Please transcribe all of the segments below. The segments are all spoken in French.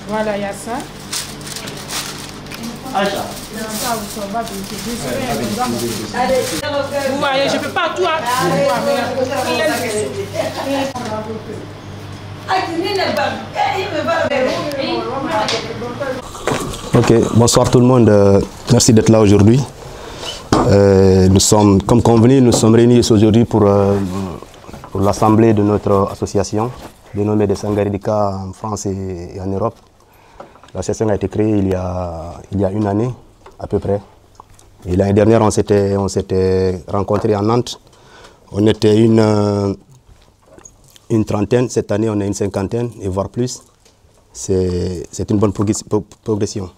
Voilà, il y a ça. Vous voyez, je ne peux pas tout Ok, bonsoir tout le monde. Merci d'être là aujourd'hui. Nous sommes, comme convenu, nous sommes réunis aujourd'hui pour l'assemblée de notre association, dénommée des Sangaredika en France et en Europe. L'association a été créée il y a une année, à peu près. Et l'année dernière, on s'était rencontrés à Nantes. On était une trentaine. Cette année, on est une cinquantaine, et voire plus. C'est une bonne progression.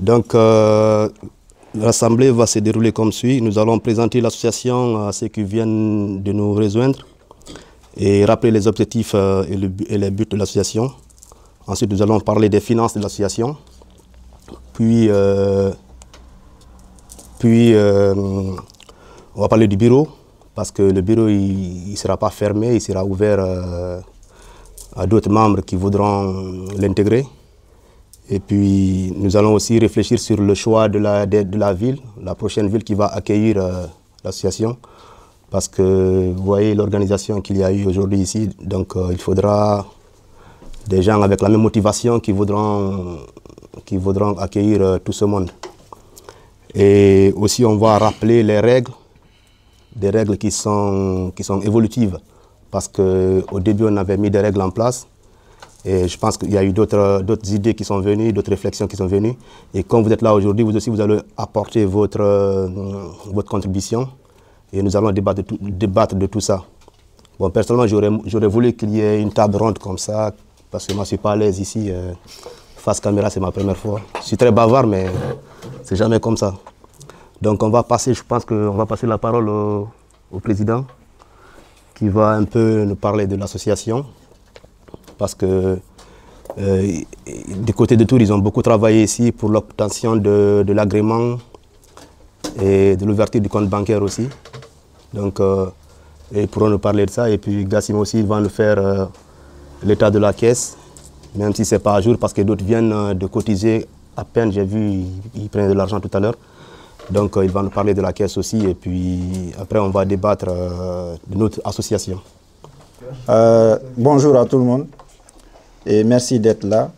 Donc, l'assemblée va se dérouler comme suit. Nous allons présenter l'association à ceux qui viennent de nous rejoindre et rappeler les objectifs et les buts de l'association. Ensuite, nous allons parler des finances de l'association. Puis, on va parler du bureau, parce que le bureau ne sera pas fermé, il sera ouvert à d'autres membres qui voudront l'intégrer. Et puis, nous allons aussi réfléchir sur le choix de la ville, la prochaine ville qui va accueillir l'association. Parce que vous voyez l'organisation qu'il y a eu aujourd'hui ici, donc il faudra des gens avec la même motivation qui voudront accueillir tout ce monde. Et aussi, on va rappeler les règles, des règles qui sont évolutives. Parce qu'au début, on avait mis des règles en place. Et je pense qu'il y a eu d'autres idées qui sont venues, d'autres réflexions qui sont venues. Et comme vous êtes là aujourd'hui, vous aussi, vous allez apporter votre contribution. Et nous allons débattre de tout ça. Bon, personnellement, j'aurais voulu qu'il y ait une table ronde comme ça, parce que moi, je ne suis pas à l'aise ici. Face caméra, c'est ma première fois. Je suis très bavard, mais c'est jamais comme ça. Donc, je pense qu'on va passer la parole au président, qui va un peu nous parler de l'association. Parce que du côté de Tours, ils ont beaucoup travaillé ici pour l'obtention de l'agrément et de l'ouverture du compte bancaire aussi. Donc, ils pourront nous parler de ça. Et puis, Gassim aussi, il va nous faire l'état de la caisse, même si ce n'est pas à jour, parce que d'autres viennent de cotiser à peine. J'ai vu, ils prennent de l'argent tout à l'heure. Donc, il va nous parler de la caisse aussi. Et puis, après, on va débattre de notre association. Bonjour à tout le monde et merci d'être là.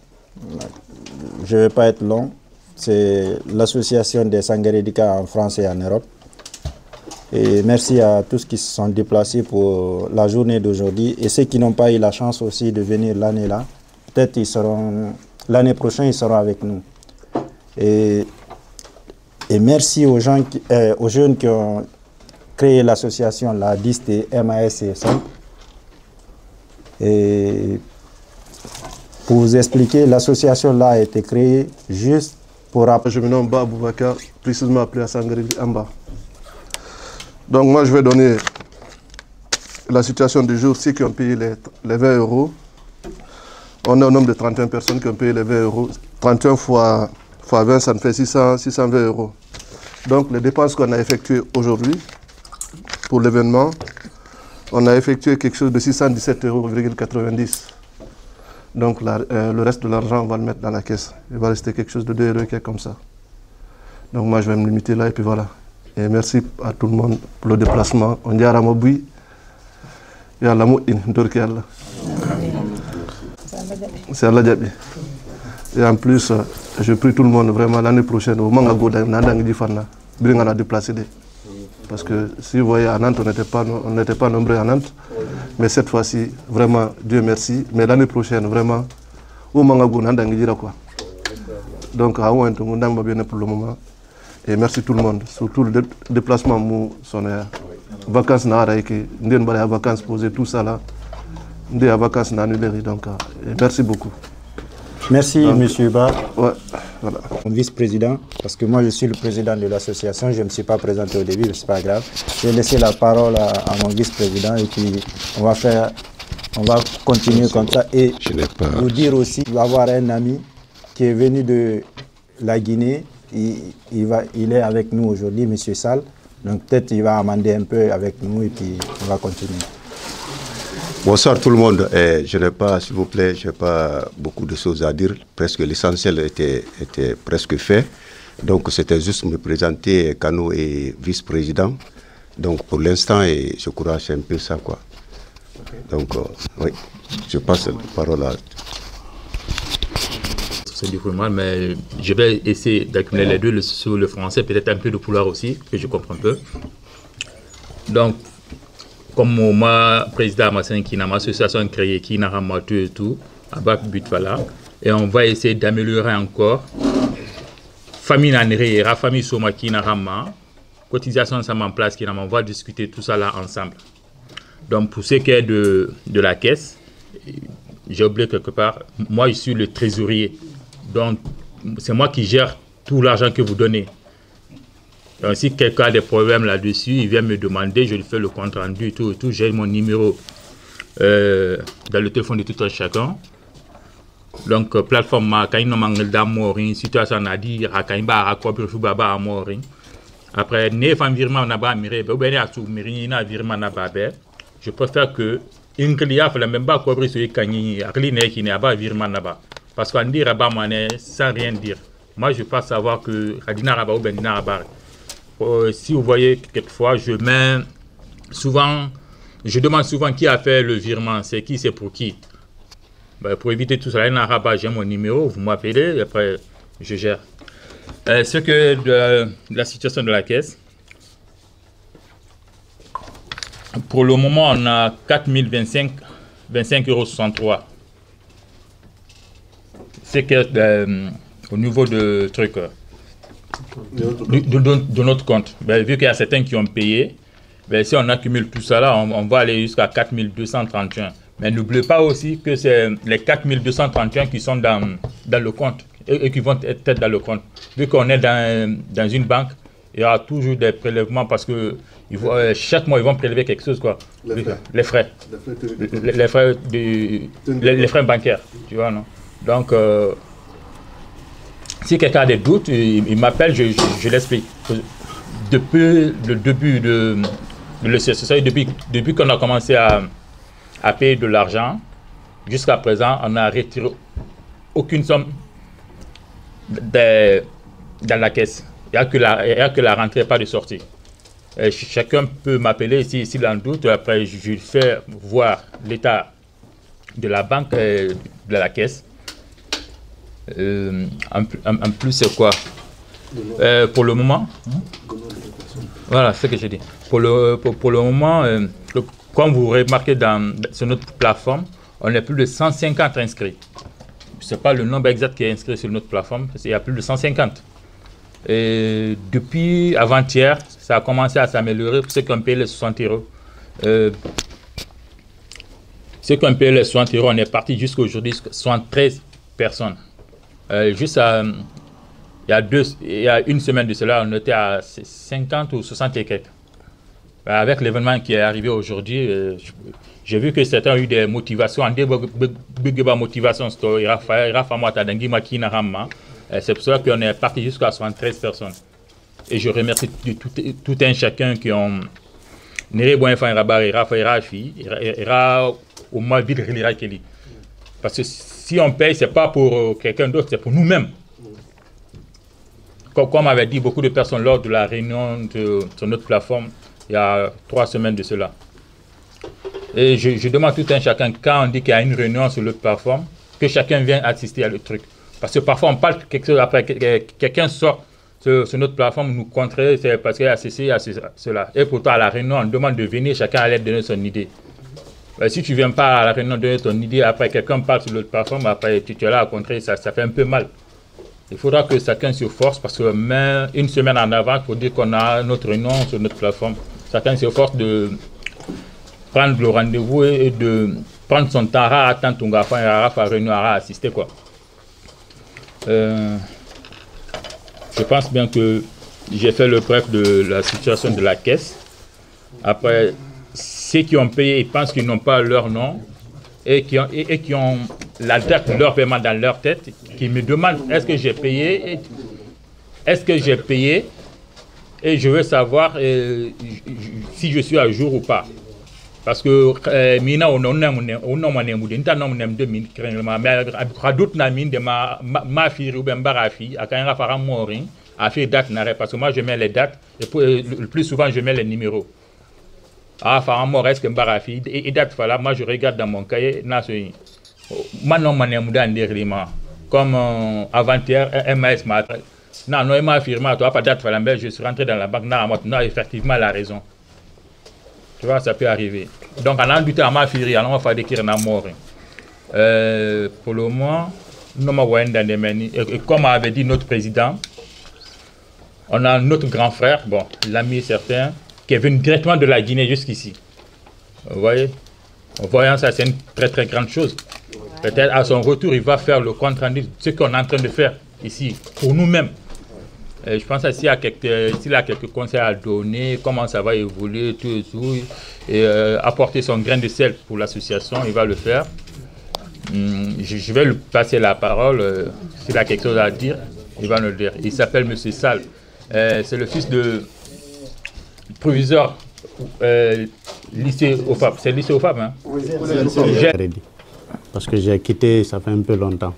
Je ne vais pas être long. C'est l'association des Sangaredika en France et en Europe. Et merci à tous qui se sont déplacés pour la journée d'aujourd'hui et ceux qui n'ont pas eu la chance aussi de venir l'année là. Peut-être l'année prochaine, ils seront avec nous. Et merci aux jeunes qui ont créé l'association, la DIST et MAS et 5. Et pour vous expliquer, l'association là a été créée juste pour rappeler. Je me nomme Ba Aboubakar, précisément appelé à Sangaredi Amba. Donc moi je vais donner la situation du jour, ceux qui ont payé les 20 €. On est au nombre de 31 personnes qui ont payé les 20 €. 31 fois 20, ça nous fait 620 €. Donc les dépenses qu'on a effectuées aujourd'hui pour l'événement, on a effectué quelque chose de 617,90 €. Donc le reste de l'argent, on va le mettre dans la caisse. Il va rester quelque chose de 2 € comme ça. Donc moi je vais me limiter là et puis voilà. Et merci à tout le monde pour le déplacement. On dit à Ramoboui, et à Lamouine, Dorkial. C'est Allah Diaby. Et en plus, je prie tout le monde vraiment l'année prochaine, au Mangago, on a déplacé. Parce que si vous voyez à Nantes, on n'était pas nombreux à Nantes. Mais cette fois-ci, vraiment, Dieu merci. Mais l'année prochaine, vraiment, au Mangago, on a quoi. Donc, à Ouent, on a bien pour le moment. Et merci tout le monde, surtout le déplacement mou son vacances na araiki, ndien bala vacances poser tout ça là, ndé vacances na annulé donc merci beaucoup. Merci, monsieur Ba. Ouais, voilà. Mon vice-président, parce que moi je suis le président de l'association, je ne me suis pas présenté au début, mais ce n'est pas grave. J'ai laissé la parole à mon vice-président et puis on va continuer comme ça. Et vous dire aussi, il va y avoir un ami qui est venu de la Guinée, il est avec nous aujourd'hui, monsieur Sall. Donc peut-être il va amender un peu avec nous et puis on va continuer. Bonsoir tout le monde. Je n'ai pas, s'il vous plaît, je n'ai pas beaucoup de choses à dire. Presque l'essentiel était presque fait. Donc c'était juste me présenter Kano et vice-président. Donc pour l'instant, je crois que c'est un peu ça, quoi. Donc oui, je passe la parole à... C'est du mal, mais je vais essayer d'accumuler les deux sur le français, peut-être un peu de pouvoir aussi, que je comprends un peu. Donc, comme moi, président Massin qui n'a ma association créée, qui n'a pas et tout, à bas but voilà, et on va essayer d'améliorer encore. Famille Nanéré, la famille Soma qui n'a pas cotisation ensemble en place, qui n'a on va discuter tout ça là ensemble. Donc pour ce qui est de la caisse, j'ai oublié quelque part, moi je suis le trésorier, donc c'est moi qui gère tout l'argent que vous donnez. Donc, si quelqu'un a des problèmes là-dessus, il vient me demander, je lui fais le compte rendu, tout, j'ai mon numéro dans le téléphone de tout un chacun. Donc, plateforme, quand il y a une situation à dire, quand il y a un après, je préfère que parce qu'on dit sans rien dire. Moi, je peux savoir que si vous voyez, quelquefois, je demande souvent qui a fait le virement, c'est qui, c'est pour qui. Ben, pour éviter tout cela, j'ai mon numéro, vous m'appelez, et après, je gère. Ce que de la situation de la caisse, pour le moment, on a 4025,63 €. C'est que au niveau de truc. De notre compte. Ben, vu qu'il y a certains qui ont payé, ben, si on accumule tout ça là, on va aller jusqu'à 4231. Mais n'oubliez pas aussi que c'est les 4231 qui sont dans le compte et qui vont être dans le compte. Vu qu'on est dans une banque, il y aura toujours des prélèvements parce que chaque mois ils vont prélever quelque chose, quoi. Les frais bancaires, tu vois, non? Donc si quelqu'un a des doutes, il m'appelle, je l'explique. Depuis le début de l'association, depuis qu'on a commencé à payer de l'argent, jusqu'à présent, on n'a retiré aucune somme dans la caisse. Il n'y a que la rentrée, pas de sortie. Chacun peut m'appeler s'il en doute. Après, je lui fais voir l'état de la banque, de la caisse. En plus, c'est quoi pour le moment, voilà ce que j'ai dit. Pour le moment, comme vous remarquez sur notre plateforme, on a plus de 150 inscrits. Je ne sais pas le nombre exact qui est inscrit sur notre plateforme, il y a plus de 150. Et depuis avant-hier, ça a commencé à s'améliorer pour ceux qui ont payé les 60 €. Ceux qui ont payé les 60 €, on est parti jusqu'à aujourd'hui, 73 personnes. Juste il y a une semaine de cela, on était à 50 ou 60 et quelques. Avec l'événement qui est arrivé aujourd'hui, j'ai vu que certains ont eu des motivations. C'est pour ça qu'on est parti jusqu'à 73 personnes. Et je remercie tout un chacun qui ont parce que si on paye, ce n'est pas pour quelqu'un d'autre, c'est pour nous-mêmes. Comme on m'avait dit beaucoup de personnes lors de la réunion sur notre plateforme, il y a 3 semaines de cela. Et je demande tout un chacun, quand on dit qu'il y a une réunion sur notre plateforme, que chacun vienne assister à le truc. Parce que parfois on parle de quelque chose, après quelqu'un sort sur notre plateforme, nous contrer, c'est parce qu'il y a ceci, il y a cela. Et pourtant à la réunion, on demande de venir, chacun allait donner son idée. Si tu ne viens pas à la réunion donner ton idée, après quelqu'un parle sur l'autre plateforme, après tu es là à contrer, ça fait un peu mal. Il faudra que chacun se force parce que même une semaine en avant, pour dire qu'on a notre réunion sur notre plateforme, chacun se force de prendre le rendez-vous et de prendre son temps à attendre ton gars à réunion à assister, quoi. Je pense bien que j'ai fait le bref de la situation de la caisse. Après, ceux qui ont payé, ils pensent qu'ils n'ont pas leur nom et qui ont la date de leur paiement dans leur tête, qui me demandent est-ce que j'ai payé, et je veux savoir si je suis à jour ou pas. Parce que mina on parce que moi je mets les dates et le plus souvent je mets les numéros. Ah, est-ce que Mbarafi et date voilà, moi je regarde dans mon cahier comme avant-hier MAS m'a non il m'a affirmé toi pas date voilà, je suis rentré dans la banque non effectivement la raison. Tu vois, ça peut arriver. Donc, en du temps, on m'a fait on va faire mort. Pour le moment, nous et comme avait dit notre président, on a notre grand frère, bon, l'ami certain, qui est venu directement de la Guinée jusqu'ici. Vous voyez? En voyant ça, c'est une très très grande chose. Peut-être à son retour, il va faire le compte rendu de ce qu'on est en train de faire ici, pour nous-mêmes. Je pense que s'il a quelques conseils à donner, comment ça va évoluer, tout, et apporter son grain de sel pour l'association, il va le faire. Je vais lui passer la parole. S'il a quelque chose à dire, il va nous le dire. Il s'appelle M. Sall. C'est le fils de proviseur lycée OFAP. C'est le lycée OFAP, hein? Oui, parce que j'ai quitté, ça fait un peu longtemps.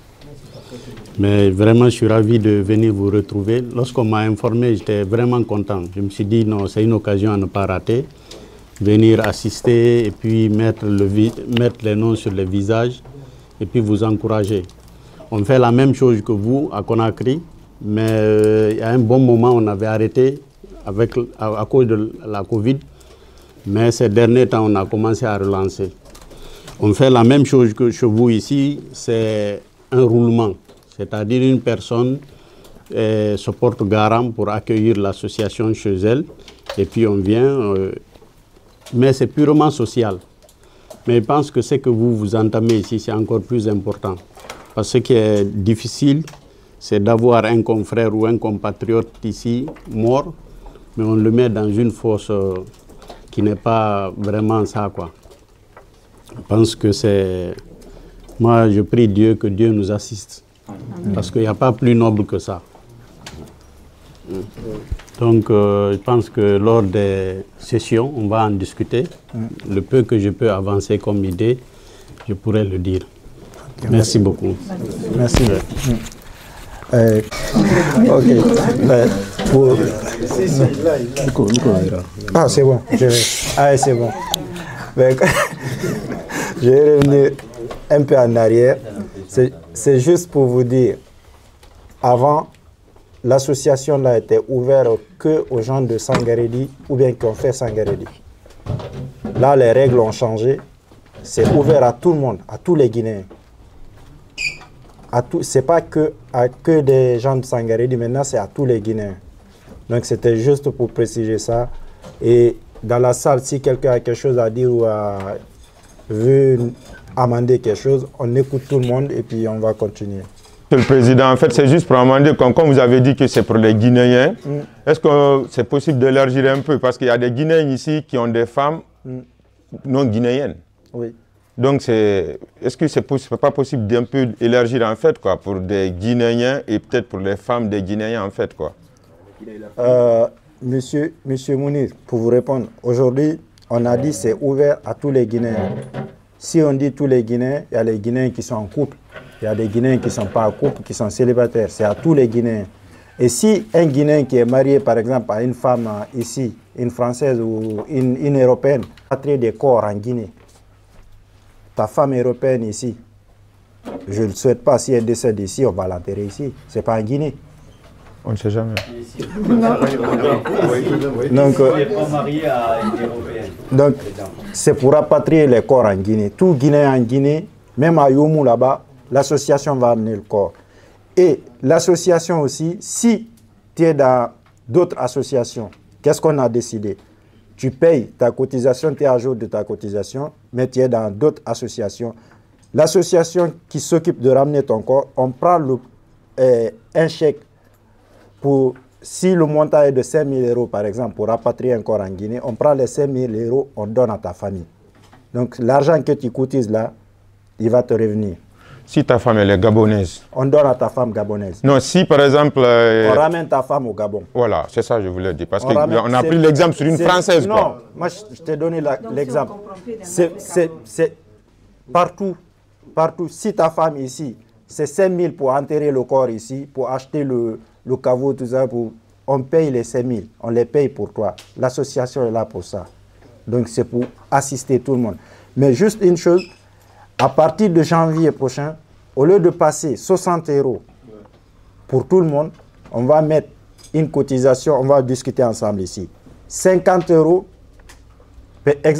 Mais vraiment, je suis ravi de venir vous retrouver. Lorsqu'on m'a informé, j'étais vraiment content. Je me suis dit, non, c'est une occasion à ne pas rater. Venir assister et puis mettre les noms sur les visages et puis vous encourager. On fait la même chose que vous à Conakry, mais il y a un bon moment, on avait arrêté à cause de la Covid. Mais ces derniers temps, on a commencé à relancer. On fait la même chose que chez vous ici, c'est un roulement. C'est-à-dire une personne se porte garant pour accueillir l'association chez elle. Et puis on vient, mais c'est purement social. Mais je pense que ce que vous entamez ici, c'est encore plus important. Parce que ce qui est difficile, c'est d'avoir un confrère ou un compatriote ici mort, mais on le met dans une fosse qui n'est pas vraiment ça, quoi. Je pense que c'est... Moi, je prie Dieu que Dieu nous assiste. Parce qu'il n'y a pas plus noble que ça. Donc, je pense que lors des sessions, on va en discuter. Le peu que je peux avancer comme idée, je pourrais le dire. Okay, merci beaucoup. Merci. Ok. Ah, c'est bon. Ah, c'est bon. Je vais revenir un peu en arrière. C'est juste pour vous dire, avant, l'association là était ouverte que aux gens de Sangaredi ou bien qui ont fait Sangaredi. Là, les règles ont changé. C'est ouvert à tout le monde, à tous les Guinéens. Ce n'est pas que des gens de Sangaredi, maintenant c'est à tous les Guinéens. Donc c'était juste pour préciser ça. Et dans la salle, si quelqu'un a quelque chose à dire ou veut amender quelque chose, on écoute tout le monde et puis on va continuer. Monsieur le Président, en fait, c'est juste pour amender, comme vous avez dit que c'est pour les Guinéens, est-ce que c'est possible d'élargir un peu? Parce qu'il y a des Guinéens ici qui ont des femmes non guinéennes. Oui. Donc, est-ce que c'est pas possible d'un peu élargir, en fait, quoi, pour des Guinéens et peut-être pour les femmes des Guinéens, en fait, quoi? Monsieur Mounir, pour vous répondre, aujourd'hui, on a dit c'est ouvert à tous les Guinéens. Si on dit tous les Guinéens, il y a les Guinéens qui sont en couple, il y a des Guinéens qui ne sont pas en couple, qui sont célibataires. C'est à tous les Guinéens. Et si un Guinéen qui est marié, par exemple, à une femme ici, une Française ou une Européenne, patrie des corps en Guinée, ta femme européenne ici, je ne le souhaite pas, si elle décède ici, on va l'enterrer ici. Ce n'est pas en Guinée. On ne sait jamais. Donc, c'est pour rapatrier les corps en Guinée. Tout Guinéen en Guinée, même à Youmou là-bas, l'association va amener le corps. Et l'association aussi, si tu es dans d'autres associations, qu'est-ce qu'on a décidé? Tu payes ta cotisation, tu es à jour de ta cotisation, mais tu es dans d'autres associations. L'association qui s'occupe de ramener ton corps, on prend un chèque pour, si le montant est de 5 000 euros par exemple, pour rapatrier un corps en Guinée, on prend les 5 000 euros, on donne à ta famille. Donc l'argent que tu cotises là, il va te revenir. Si ta femme elle est gabonaise. On donne à ta femme gabonaise. Non, si par exemple... on ramène ta femme au Gabon. Voilà, c'est ça que je voulais dire. Parce qu'on a pris l'exemple sur une Française. Non, quoi. moi je t'ai donné l'exemple. C'est partout. Si ta femme ici, c'est 5 000 pour enterrer le corps ici, pour acheter le caveau, tout ça, on paye les 5 000. On les paye pour toi. L'association est là pour ça. Donc c'est pour assister tout le monde. Mais juste une chose, à partir de janvier prochain, au lieu de passer 60 euros pour tout le monde, on va mettre une cotisation, on va discuter ensemble ici. 50 euros,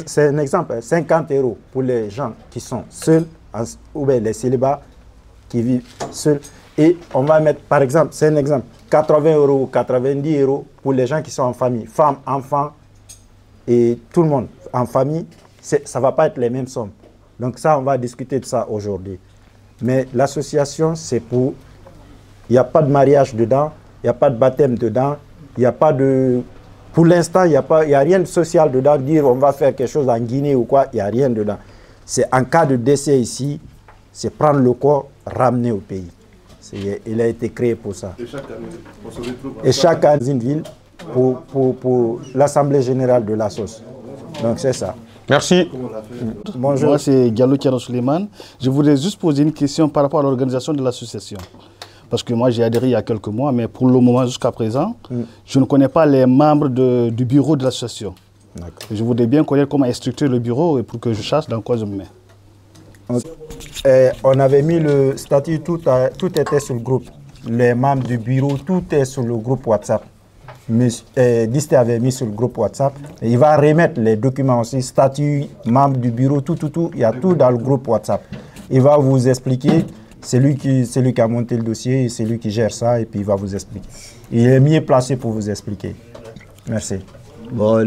c'est un exemple, 50 euros pour les gens qui sont seuls, ou bien les célibats qui vivent seuls. Et on va mettre, par exemple, c'est un exemple, 80 euros, 90 euros pour les gens qui sont en famille, femmes, enfants et tout le monde en famille. Ça ne va pas être les mêmes sommes. Donc ça, on va discuter de ça aujourd'hui. Mais l'association, c'est pour... Il n'y a pas de mariage dedans, il n'y a pas de baptême dedans, il n'y a pas de... Pour l'instant, il n'y a rien de social dedans, dire on va faire quelque chose en Guinée ou quoi, il n'y a rien dedans. C'est en cas de décès ici, c'est prendre le corps, ramener au pays. Il a été créé pour ça. Et chaque année, dans une ville, pour l'Assemblée générale de la SOS. Donc c'est ça. Merci. Bonjour. Moi, c'est Diallo Kiara Suleiman. Je voudrais juste poser une question par rapport à l'organisation de l'association. Parce que moi, j'ai adhéré il y a quelques mois, mais pour le moment, jusqu'à présent, je ne connais pas les membres du bureau de l'association. Je voudrais bien connaître comment est structuré le bureau et pour que je sache dans quoi je me mets. On avait mis le statut, tout était sur le groupe. Les membres du bureau, tout est sur le groupe WhatsApp. Diste avait mis sur le groupe WhatsApp. Et il va remettre les documents aussi, statut, membres du bureau, tout. Il y a tout dans le groupe WhatsApp. Il va vous expliquer, c'est lui qui a monté le dossier, c'est lui qui gère ça, et puis il va vous expliquer. Il est mieux placé pour vous expliquer. Merci. Bon,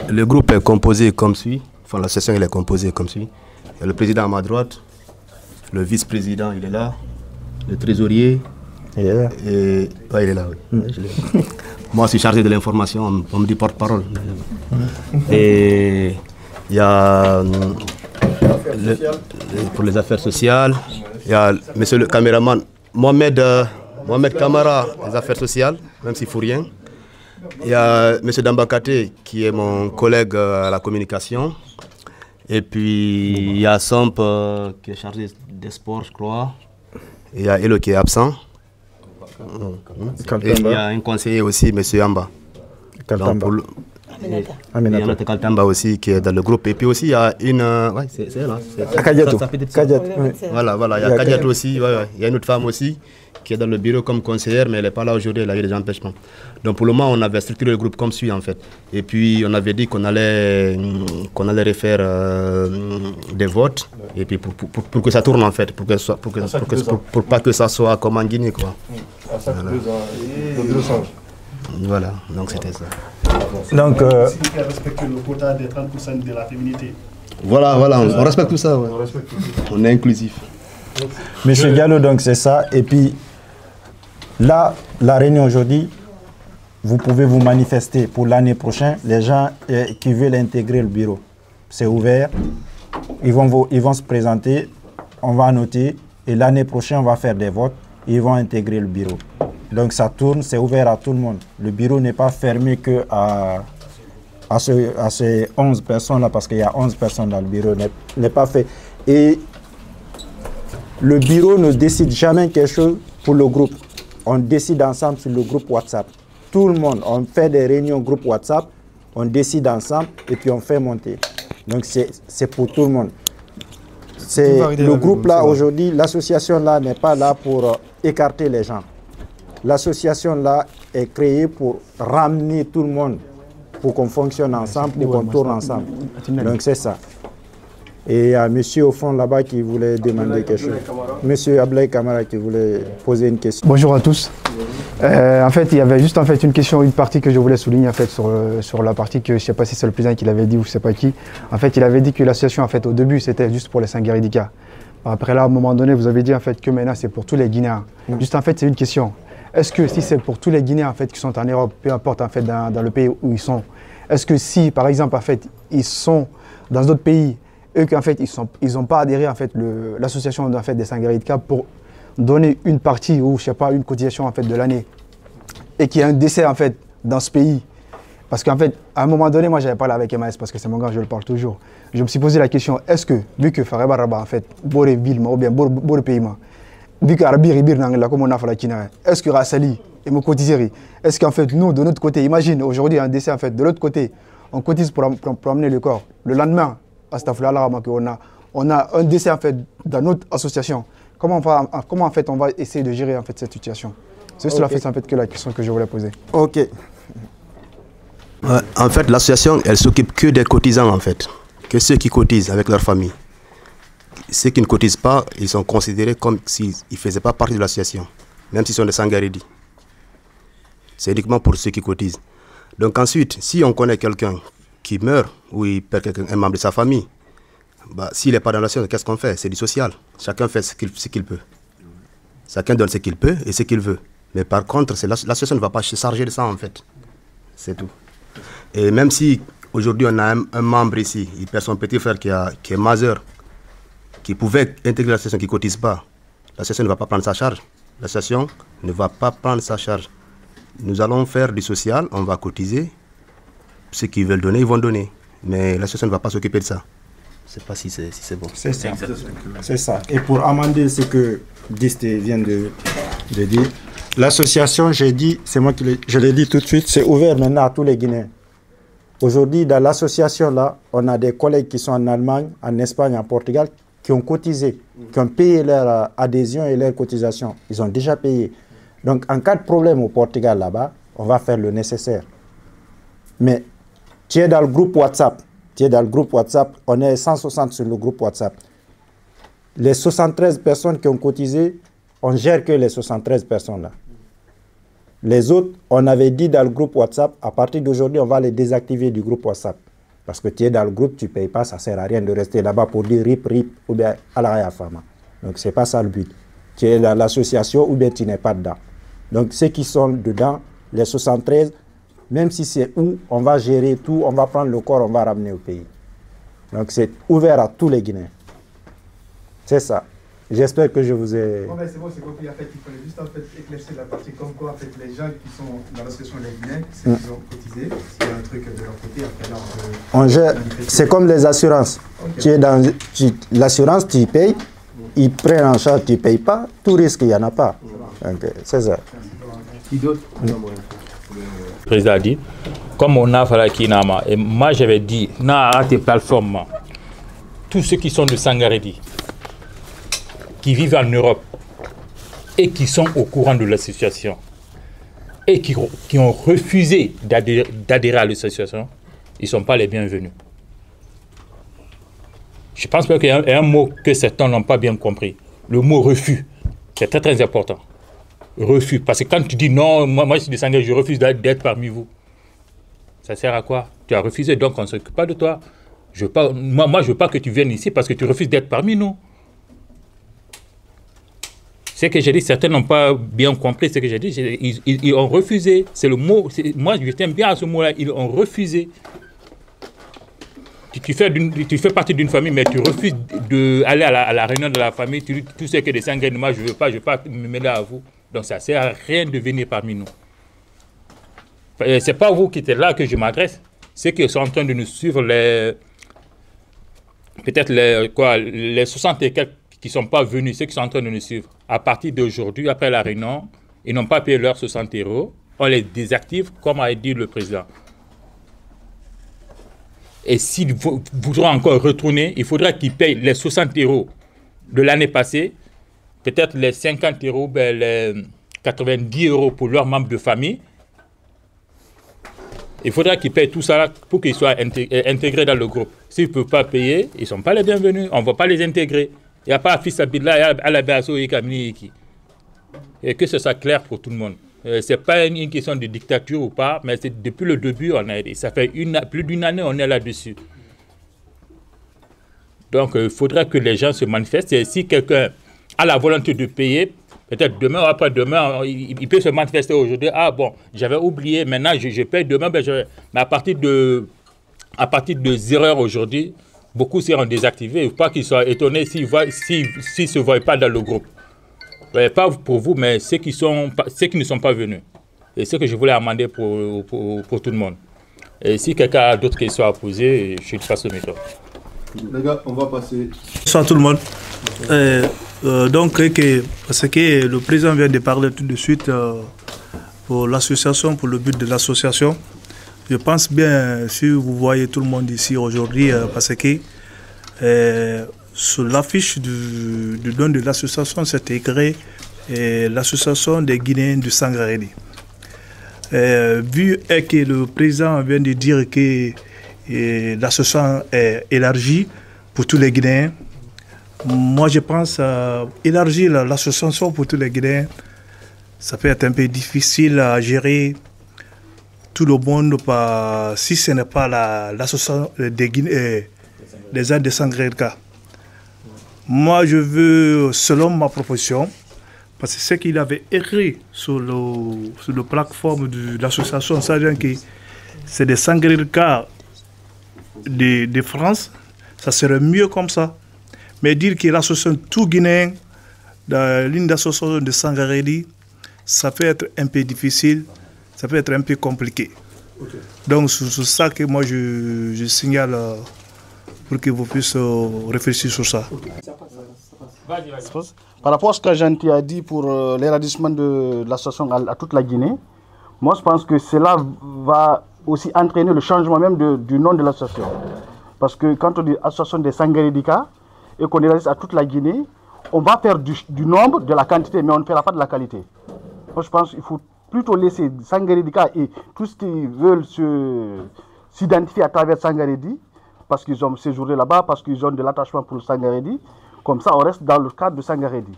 le groupe est composé comme suit. Enfin, la session elle est composée comme suit. Il y a le président à ma droite, le vice-président, il est là, le trésorier. Il est là. Et... Ouais, il est là, oui. Moi, je suis chargé de l'information, on me dit porte-parole. Et il y a pour les affaires sociales, il y a monsieur le caméraman Mohamed Kamara, les affaires sociales, même s'il ne faut rien. Il y a monsieur Dambakate, qui est mon collègue à la communication. Et puis il y a Samp, qui est chargé des sports, je crois. Et il y a Elo qui est absent. Et il y a un conseiller aussi, M. Amba. Aminata Kaltamba aussi qui est dans le groupe. Et puis aussi il y a une... ouais, c'est là. Kadiatou. Voilà, il y a Kadiatou aussi. Il y a une autre femme aussi qui est dans le bureau comme conseillère, mais elle n'est pas là aujourd'hui, elle a eu des empêchements. Donc pour le moment, on avait structuré le groupe comme suit en fait. Et puis on avait dit qu'on allait refaire des votes, et puis pour que ça tourne en fait, pour pas que ça soit comme en Guinée quoi. Voilà, donc c'était ça. Donc, s'il vous plaît, respecter le quota des 30% de la féminité. Voilà, on respecte tout ça. Ouais. On est inclusif. Monsieur Diallo, donc c'est ça. Et puis là, la réunion aujourd'hui, vous pouvez vous manifester pour l'année prochaine. Les gens qui veulent intégrer le bureau, c'est ouvert. Ils vont se présenter, on va noter. Et l'année prochaine, on va faire des votes. Et ils vont intégrer le bureau. Donc ça tourne, c'est ouvert à tout le monde. Le bureau n'est pas fermé que à ces 11 personnes-là, parce qu'il y a 11 personnes dans le bureau, n'est pas fait. Et le bureau ne décide jamais quelque chose pour le groupe. On décide ensemble sur le groupe WhatsApp. Tout le monde, on fait des réunions groupe WhatsApp, on décide ensemble et puis on fait monter. Donc c'est pour tout le monde. Le groupe là aujourd'hui, l'association là n'est pas là pour écarter les gens. L'association là est créée pour ramener tout le monde, pour qu'on fonctionne ensemble, pour qu'on tourne ensemble. Donc c'est ça. Et il y a monsieur au fond là-bas qui voulait demander quelque chose. Monsieur Ablaye Kamara qui voulait poser une question. Bonjour à tous. En fait, il y avait juste une question, une partie que je voulais souligner en fait, sur la partie que je ne sais pas si c'est le président qui l'avait dit ou je ne sais pas qui. En fait, il avait dit que l'association en fait, au début c'était juste pour les Sanguéridika. Après là, à un moment donné, vous avez dit en fait que maintenant c'est pour tous les Guinéens. Juste en fait, c'est une question. Est-ce que si c'est pour tous les Guinéens en fait qui sont en Europe, peu importe en fait dans le pays où ils sont, est-ce que si par exemple en fait ils sont dans d'autres pays, eux qu'en fait ils n'ont pas adhéré en fait l'association en fait des Sangaredika pour donner une partie ou je sais pas une cotisation en fait de l'année et qu'il y a un décès en fait dans ce pays, parce qu'en fait à un moment donné moi j'avais parlé avec MAS parce que c'est mon gars, je le parle toujours. Je me suis posé la question, est-ce que vu que Fareba Raba en fait bore ville ou bien bore pays vu que Arabi Ribir Nangla comme on a fait la Chine, est-ce que Rassali et me cotiserie, est-ce qu'en fait nous de notre côté, imagine aujourd'hui un décès en fait de l'autre côté, on cotise pour amener le corps, le lendemain on a un décès en fait dans notre association. Comment en fait on va essayer de gérer en fait cette situation? C'est cela fait en fait que la question que je voulais poser. Ok. En fait, l'association, elle s'occupe que des cotisants en fait, que ceux qui cotisent avec leur famille. Ceux qui ne cotisent pas, ils sont considérés comme s'ils ne faisaient pas partie de l'association, même s'ils sont des Sangaredi. C'est uniquement pour ceux qui cotisent. Donc ensuite, si on connaît quelqu'un qui meurt ou il perd un membre de sa famille, bah, s'il n'est pas dans l'association, qu'est-ce qu'on fait? C'est du social. Chacun fait ce qu'il peut. Chacun donne ce qu'il peut et ce qu'il veut. Mais par contre, l'association ne va pas se charger de ça en fait. C'est tout. Et même si aujourd'hui on a un membre ici, il perd son petit frère qui est majeur, qui pouvait intégrer l'association, qui ne cotise pas, l'association ne va pas prendre sa charge. L'association ne va pas prendre sa charge. Nous allons faire du social, on va cotiser. Ceux qui veulent donner, ils vont donner. Mais l'association ne va pas s'occuper de ça. Je ne sais pas si c'est bon. C'est ça. C'est ça. Et pour amender ce que Diste vient de dire, l'association, j'ai dit, c'est moi qui je l'ai dit tout de suite, c'est ouvert maintenant à tous les Guinéens. Aujourd'hui, dans l'association-là, on a des collègues qui sont en Allemagne, en Espagne, en Portugal, qui ont cotisé, qui ont payé leur adhésion et leur cotisation. Ils ont déjà payé. Donc, en cas de problème au Portugal, là-bas, on va faire le nécessaire. Mais tu es dans le groupe WhatsApp. On est 160 sur le groupe WhatsApp. Les 73 personnes qui ont cotisé, on ne gère que les 73 personnes-là. Les autres, on avait dit dans le groupe WhatsApp, à partir d'aujourd'hui, on va les désactiver du groupe WhatsApp. Parce que tu es dans le groupe, tu ne payes pas, ça ne sert à rien de rester là-bas pour dire rip ou bien Alaya Fama. Donc, ce n'est pas ça le but. Tu es dans l'association ou bien tu n'es pas dedans. Donc, ceux qui sont dedans, les 73, même si c'est où, on va gérer tout, on va prendre le corps, on va ramener au pays. Donc, c'est ouvert à tous les Guinéens. C'est ça. J'espère que je vous ai... Bon, c'est bon, c'est compris. En fait, il fallait juste en fait, éclaircir la partie comme quoi en fait, les gens qui sont dans l'association des Guinéens, qui ont cotisé, s'il y a un truc de leur côté, après là, on gère. C'est comme les assurances. Okay. Tu es dans l'assurance, tu payes, ils prennent en charge, tu ne payes pas, tout risque, il n'y en a pas. C'est ça. Qui d'autre? Le président a dit, comme on a fait la Kinama, et moi j'avais dit, à tes plateformes, tous ceux qui sont de Sangaredi, qui vivent en Europe et qui sont au courant de l'association et qui ont refusé d'adhérer à l'association, ils ne sont pas les bienvenus. Je pense qu'il y a un mot que certains n'ont pas bien compris. Le mot refus, c'est très très important. Refus, parce que quand tu dis non, moi je suis descendu, je refuse d'être parmi vous. Ça sert à quoi? Tu as refusé, donc on ne s'occupe pas de toi. Moi je veux pas que tu viennes ici parce que tu refuses d'être parmi nous. Ce que j'ai dit, certains n'ont pas bien compris ce que j'ai dit. Ils ont refusé. C'est le mot. Moi, je tiens bien à ce mot-là. Ils ont refusé. Tu fais partie d'une famille, mais tu refuses d'aller à la réunion de la famille. Tu sais que des sanguins, moi, je ne veux pas me mêler à vous. Donc, ça ne sert à rien de venir parmi nous. Ce n'est pas vous qui êtes là que je m'adresse. Ceux qui sont en train de nous suivre, peut-être les 60 et quelques qui ne sont pas venus, ceux qui sont en train de nous suivre, à partir d'aujourd'hui, après la réunion, ils n'ont pas payé leurs 60 €, on les désactive, comme a dit le président. Et s'ils voudront encore retourner, il faudra qu'ils payent les 60 € de l'année passée, peut-être les 50 €, les 90 € pour leurs membres de famille. Il faudra qu'ils payent tout ça pour qu'ils soient intégrés dans le groupe. S'ils ne peuvent pas payer, ils ne sont pas les bienvenus, on ne va pas les intégrer. Il n'y a pas fils Abidla, Alabaso et Kamini. Et que ce soit clair pour tout le monde. Ce n'est pas une question de dictature ou pas, mais depuis le début, ça fait plus d'une année on est là-dessus. Donc, il faudrait que les gens se manifestent. Et si quelqu'un a la volonté de payer, peut-être demain ou après-demain, il peut se manifester aujourd'hui. Ah bon, j'avais oublié, maintenant je paye demain. Mais à partir de 0 heure aujourd'hui, beaucoup seront désactivés. Il ne faut pas qu'ils soient étonnés s'ils ne se voient pas dans le groupe. Pas pour vous, mais ceux qui ne sont pas venus. Et ce que je voulais amender pour tout le monde. Et si quelqu'un a d'autres questions à poser, je te passe le micro. Les gars, on va passer. Bonsoir tout le monde. Parce que le président vient de parler tout de suite pour l'association, pour le but de l'association. Je pense bien, si vous voyez tout le monde ici aujourd'hui, parce que sur l'affiche du don de l'association, c'est écrit l'association des Guinéens du Sangaredi. Vu que le président vient de dire que l'association est élargie pour tous les Guinéens, moi je pense élargir l'association pour tous les Guinéens, ça peut être un peu difficile à gérer tout le monde si ce n'est pas l'association des Guinéens, des aides de Sangaredi. Moi je veux, selon ma proposition, parce que ce qu'il avait écrit sur le plateforme de l'association, sachant que c'est des Sangaredi de France, ça serait mieux comme ça. Mais dire que l'association tout guinéen, l'une d'association de Sangaredi, ça peut être un peu difficile, ça peut être un peu compliqué. Okay. Donc c'est ça que moi je signale pour que vous puissiez réfléchir sur ça. Okay. Par rapport à ce que Janti a dit pour l'élargissement de l'association à toute la Guinée, moi je pense que cela va aussi entraîner le changement même du nom de l'association. Parce que quand on dit association des Sangaredi et qu'on élargisse à toute la Guinée, on va faire du nombre, de la quantité, mais on ne fera pas de la qualité. Moi je pense qu'il faut plutôt laisser Sangaredi et tous ceux qui veulent s'identifier à travers Sangaredi, parce qu'ils ont séjourné là-bas, parce qu'ils ont de l'attachement pour le Sangaredi. Comme ça, on reste dans le cadre de Sangaredi,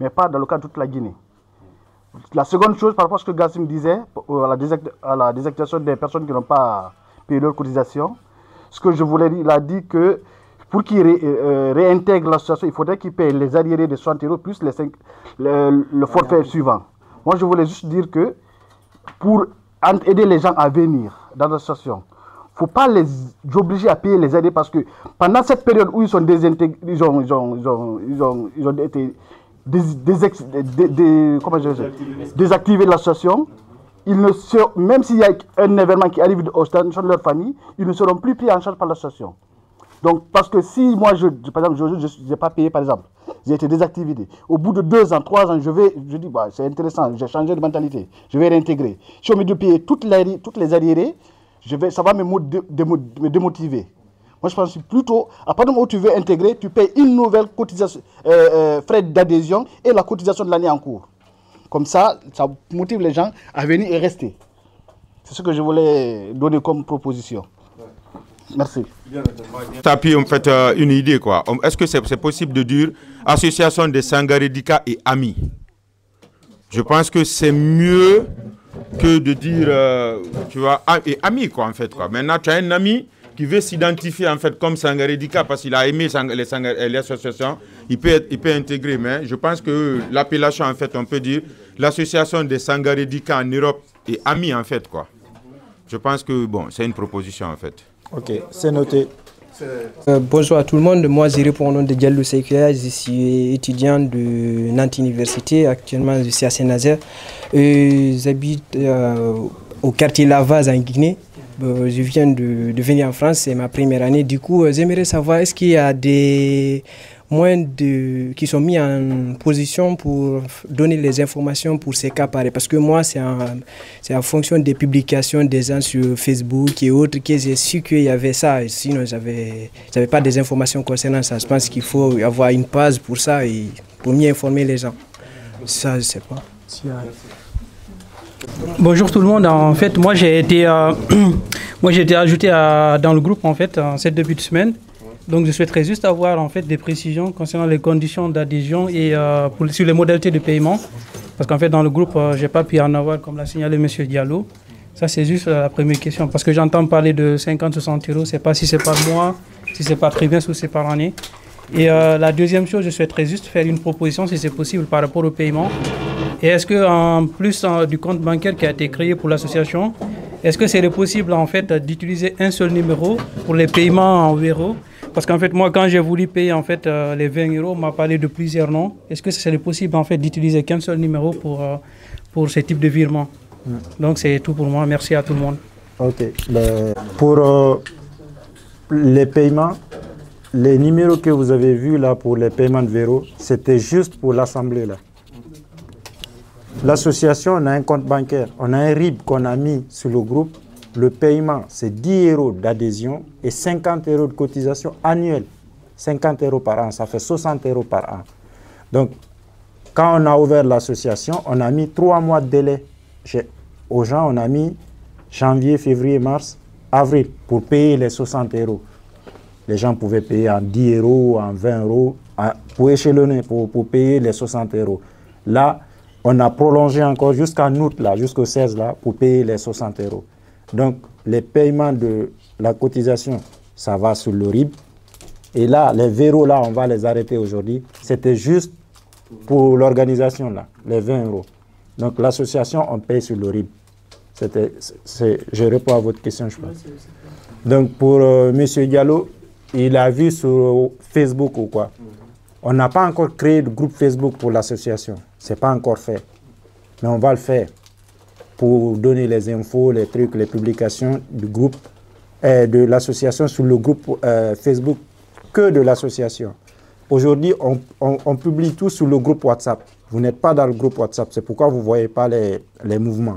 mais pas dans le cadre de toute la Guinée. La seconde chose, par rapport à ce que Gassim disait, à la désactivation des personnes qui n'ont pas payé leur cotisation, ce que je voulais dire, il a dit que pour qu'ils réintègrent l'association, il faudrait qu'ils payent les arriérés de 60 € plus le forfait suivant. Moi, je voulais juste dire que pour aider les gens à venir dans l'association, il ne faut pas les obliger à payer les aides parce que pendant cette période où ils sont désintégrés, ils ont été désactivés de l'association, même s'il y a un événement qui arrive au sein de leur famille, ils ne seront plus pris en charge par l'association. Donc, parce que si moi, par exemple, je n'ai pas payé, par exemple, j'ai été désactivé, au bout de 2 ans, 3 ans, je dis, bah, c'est intéressant, j'ai changé de mentalité, je vais réintégrer. Si on me dit de payer toutes les arriérés, ça va me démotiver. Moi, je pense que plutôt, à partir du moment où tu veux intégrer, tu payes une nouvelle cotisation, frais d'adhésion et la cotisation de l'année en cours. Comme ça motive les gens à venir et rester. C'est ce que je voulais donner comme proposition. Merci. Tapis, on fait une idée, quoi. Est-ce que c'est possible de dire association des Sangaredi et amis? Je pense que c'est mieux que de dire, tu vois, et ami, quoi, en fait, quoi. Maintenant, tu as un ami qui veut s'identifier, en fait, comme Sangaredi parce qu'il a aimé les associations, il peut intégrer. Mais je pense que l'appellation, en fait, on peut dire l'association des Sangaredi en Europe et amis, en fait, quoi. Je pense que, bon, c'est une proposition, en fait. Ok, c'est noté. Bonjour à tout le monde, moi je réponds au nom de Diallo Sekia, je suis étudiant de Nantes Université, actuellement je suis à Saint-Nazaire. J'habite au quartier Lavaz en Guinée. Je viens de venir en France, c'est ma première année. Du coup, j'aimerais savoir, est-ce qu'il y a des moyens qui sont mis en position pour donner les informations pour ces cas pareils? Parce que moi, c'est en fonction des publications des gens sur Facebook et autres que j'ai su qu'il y avait ça. Et sinon, je n'avais pas des informations concernant ça. Je pense qu'il faut avoir une page pour ça et pour mieux informer les gens. Ça, je ne sais pas. Bonjour tout le monde. En fait, moi j'ai été ajouté dans le groupe en fait en cette début de semaine. Donc je souhaiterais juste avoir en fait des précisions concernant les conditions d'adhésion et sur les modalités de paiement. Parce qu'en fait dans le groupe, je n'ai pas pu en avoir comme l'a signalé M. Diallo. Ça, c'est juste la première question. Parce que j'entends parler de 50-60 €. Je ne sais pas si c'est par mois, si c'est par trimestre ou c'est par année. Et la deuxième chose, je souhaiterais juste faire une proposition, si c'est possible, par rapport au paiement. Et est-ce qu'en plus du compte bancaire qui a été créé pour l'association, est-ce que c'est possible en fait d'utiliser un seul numéro pour les paiements en euros? Parce qu'en fait, moi, quand j'ai voulu payer en fait, les 20 €, on m'a parlé de plusieurs noms. Est-ce que c'est possible en fait d'utiliser qu'un seul numéro pour ce type de virement? Donc c'est tout pour moi. Merci à tout le monde. Ok. Pour les paiements, les numéros que vous avez vus là pour les paiements de Véro, c'était juste pour l'Assemblée là. L'association, on a un compte bancaire, on a un RIB qu'on a mis sur le groupe. Le paiement, c'est 10 € d'adhésion et 50 € de cotisation annuelle. 50 € par an, ça fait 60 € par an. Donc, quand on a ouvert l'association, on a mis 3 mois de délai. Aux gens, on a mis janvier, février, mars, avril pour payer les 60 €. Les gens pouvaient payer en 10 €, en 20 €, pour échelonner, pour payer les 60 €. Là, on a prolongé encore jusqu'en août, là, jusqu'au 16, là, pour payer les 60 €. Donc, les paiements de la cotisation, ça va sur le RIB. Et là, les Véro, là, on va les arrêter aujourd'hui. C'était juste pour l'organisation, là, les 20 €. Donc, l'association, on paye sur le RIB. Je réponds à votre question, je pense. Donc, pour M. Diallo, il a vu sur Facebook ou quoi. On n'a pas encore créé de groupe Facebook pour l'association. Ce n'est pas encore fait. Mais on va le faire pour donner les infos, les trucs, les publications du groupe, de l'association sur le groupe Facebook que de l'association. Aujourd'hui, on publie tout sur le groupe WhatsApp. Vous n'êtes pas dans le groupe WhatsApp, c'est pourquoi vous ne voyez pas les mouvements.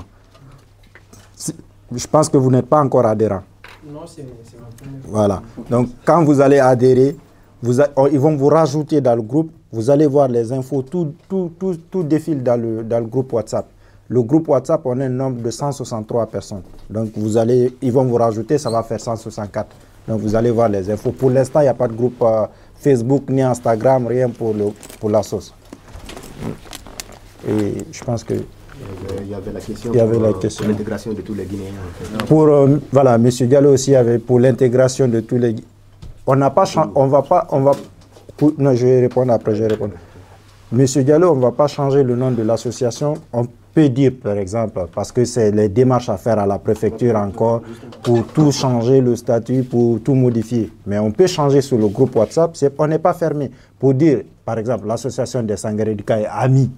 Je pense que vous n'êtes pas encore adhérent. Non, c'est ma première fois. Voilà. Donc, quand vous allez adhérer, ils vont vous rajouter dans le groupe. Vous allez voir les infos, tout défile dans le groupe WhatsApp. Le groupe WhatsApp, on a un nombre de 163 personnes. Donc, ils vont vous rajouter, ça va faire 164. Donc, vous allez voir les infos. Pour l'instant, il n'y a pas de groupe Facebook ni Instagram, rien pour la sauce. Et je pense que... Il y avait la question pour l'intégration de tous les Guinéens. En fait. Pour, voilà, M. Diallo aussi avait pour l'intégration de tous les... On n'a pas... Non, je vais répondre après, M. Diallo, on ne va pas changer le nom de l'association. On peut dire, par exemple, parce que c'est les démarches à faire à la préfecture encore, pour tout changer, le statut, pour tout modifier. Mais on peut changer sur le groupe WhatsApp, on n'est pas fermé. Pour dire, par exemple, l'association des Sangarédika est amie.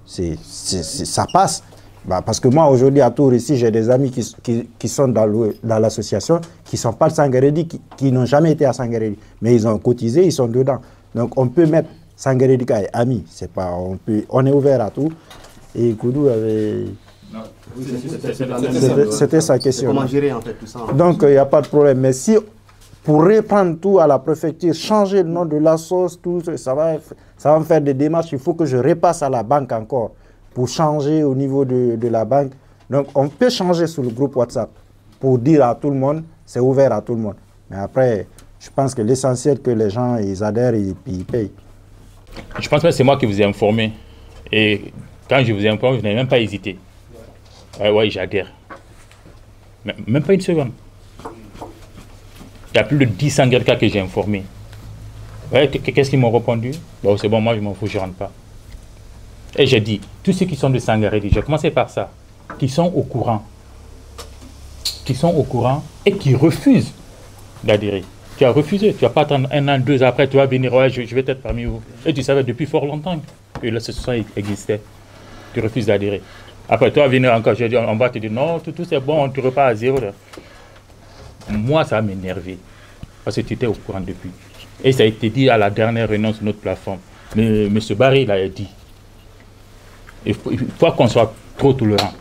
Ça passe. Parce que moi, aujourd'hui, à Tours, ici, j'ai des amis qui sont dans l'association, qui ne sont pas de Sangaredi, qui n'ont jamais été à Sangaredi. Mais ils ont cotisé, ils sont dedans. Donc, on peut mettre Sangarédika et amis. On est ouvert à tout. Et Koudou avait... C'était sa question. Comment gérer, en fait, tout ça? Donc, il n'y a pas de problème. Mais si, pour reprendre tout à la préfecture, changer le nom de la sauce, tout, ça va me faire des démarches. Il faut que je repasse à la banque encore pour changer au niveau de la banque. Donc, on peut changer sur le groupe WhatsApp pour dire à tout le monde, c'est ouvert à tout le monde. Mais après, je pense que l'essentiel, que les gens, ils adhèrent et ils payent. Je pense que c'est moi qui vous ai informé. Et quand je vous ai informé, je n'ai même pas hésité. Oui, j'adhère. Même pas une seconde. Il y a plus de 10 Sangarédika que j'ai informés. Ouais, qu'est-ce qu'ils m'ont répondu? Bon, c'est bon, moi je m'en fous, je ne rentre pas. Et j'ai dit, tous ceux qui sont de Sangarédi, j'ai commencé par ça, qui sont au courant et qui refusent d'adhérer. Tu as refusé, tu ne vas pas attendre 1 an, 2 ans après, tu vas venir, ouais, je vais être parmi vous. Et tu savais depuis fort longtemps que l'association existait. Tu refuses d'adhérer. Après, tu vas venir encore, je dis, on va te dire, non, tout c'est bon, tu repars à zéro. Là. Moi, ça va m'énerver. Parce que tu étais au courant depuis. Et ça a été dit à la dernière réunion sur notre plateforme. Mais M. Barry l'a dit. Il faut qu'on soit trop tolérant.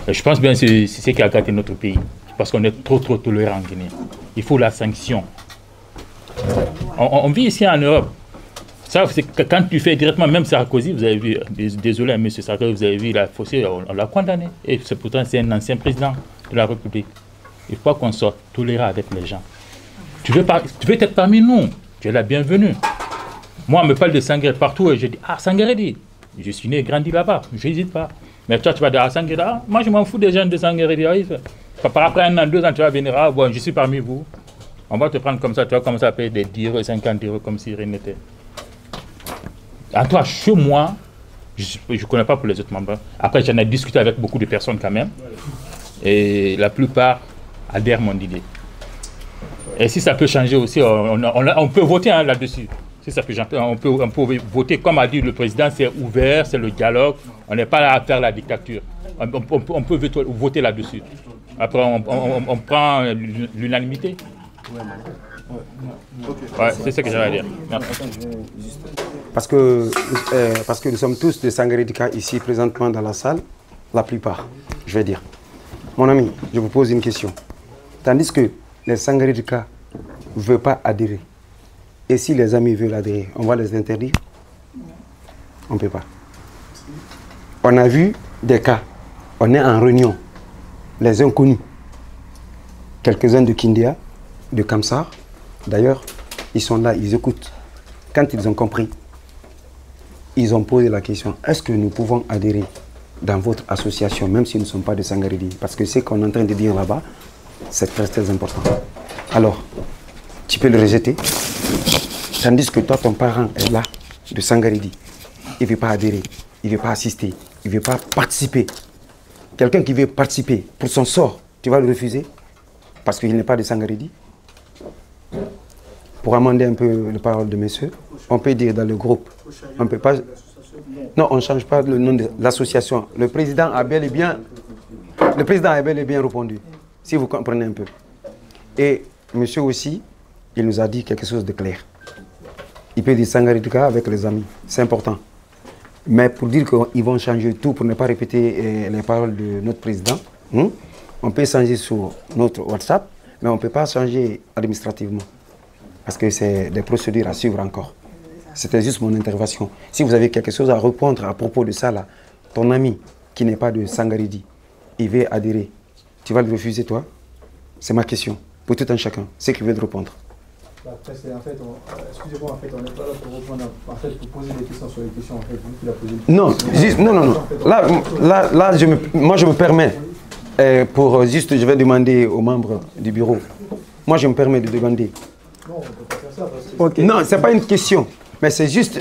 Et je pense bien que c'est ce qui a gâté notre pays. Parce qu'on est trop tolérant en Guinée. Il faut la sanction. On vit ici en Europe. Ça, c'est que quand tu fais directement, même Sarkozy, vous avez vu, désolé, M. Sarkozy, vous avez vu, il a faussé, on l'a condamné. Et pourtant, c'est un ancien président de la République. Il faut qu'on soit tolérant avec les gens. Tu veux être parmi nous, tu es la bienvenue. Moi, on me parle de Sangaré partout et je dis, ah, Sangaré, je suis né et grandi là-bas, je n'hésite pas. Mais toi, tu vas dire à Sanguéra, moi je m'en fous des jeunes de Sanguéra. Par après 1 an, 2 ans, tu vas venir, ah, bon, je suis parmi vous. On va te prendre comme ça, tu vas commencer à payer des 10 euros, 50 euros comme si rien n'était. À toi, chez moi, je ne connais pas pour les autres membres. Après, j'en ai discuté avec beaucoup de personnes quand même. Et la plupart adhèrent mon idée. Et si ça peut changer aussi, on peut voter là-dessus. Si ça peut changer, on peut voter, comme a dit le président, c'est ouvert, c'est le dialogue. On n'est pas là à faire la dictature. On peut voter là-dessus. Après, on prend l'unanimité. Ouais, c'est ce que j'avais à dire. Parce que nous sommes tous des Sangarédika ici présentement dans la salle, la plupart, je vais dire. Mon ami, je vous pose une question. Tandis que les Sangarédika ne veulent pas adhérer, et si les amis veulent adhérer, on va les interdire? On ne peut pas. On a vu des cas, on est en réunion, les inconnus, quelques-uns de Kindia, de Kamsar, d'ailleurs, ils sont là, ils écoutent. Quand ils ont compris, ils ont posé la question, est-ce que nous pouvons adhérer dans votre association, même si nous ne sommes pas de Sangaredi? Parce que ce qu'on est en train de dire là-bas, c'est très très important. Alors, tu peux le rejeter, tandis que toi, ton parent est là, de Sangaredi. Il ne veut pas adhérer, il ne veut pas assister, il ne veut pas participer. Quelqu'un qui veut participer pour son sort, tu vas le refuser parce qu'il n'est pas de Sangaredi? Pour amender un peu les paroles de messieurs, on peut dire dans le groupe, on ne peut pas... Non, on ne change pas le nom de l'association. Le président a bel et bien répondu, si vous comprenez un peu. Et monsieur aussi, il nous a dit quelque chose de clair. Il peut dire Sangarédika avec les amis, c'est important. Mais pour dire qu'ils vont changer tout, pour ne pas répéter les paroles de notre président, on peut changer sur notre WhatsApp, mais on ne peut pas changer administrativement. Parce que c'est des procédures à suivre encore. C'était juste mon intervention. Si vous avez quelque chose à répondre à propos de ça, là, ton ami qui n'est pas de Sangaredi, il veut adhérer, tu vas le refuser, toi? C'est ma question, pour tout un chacun, c'est qui veut répondre. Excusez-moi, en fait, on n'est pas là pour répondre, en fait, pour poser des questions sur les questions, en fait, vous qui la posez. Non, juste, non. Là, moi, je me permets, pour juste, je vais demander aux membres du bureau. Moi, je me permets de demander. Non, on ne peut pas faire ça. Parce que... Non, ce n'est pas une question, mais c'est juste,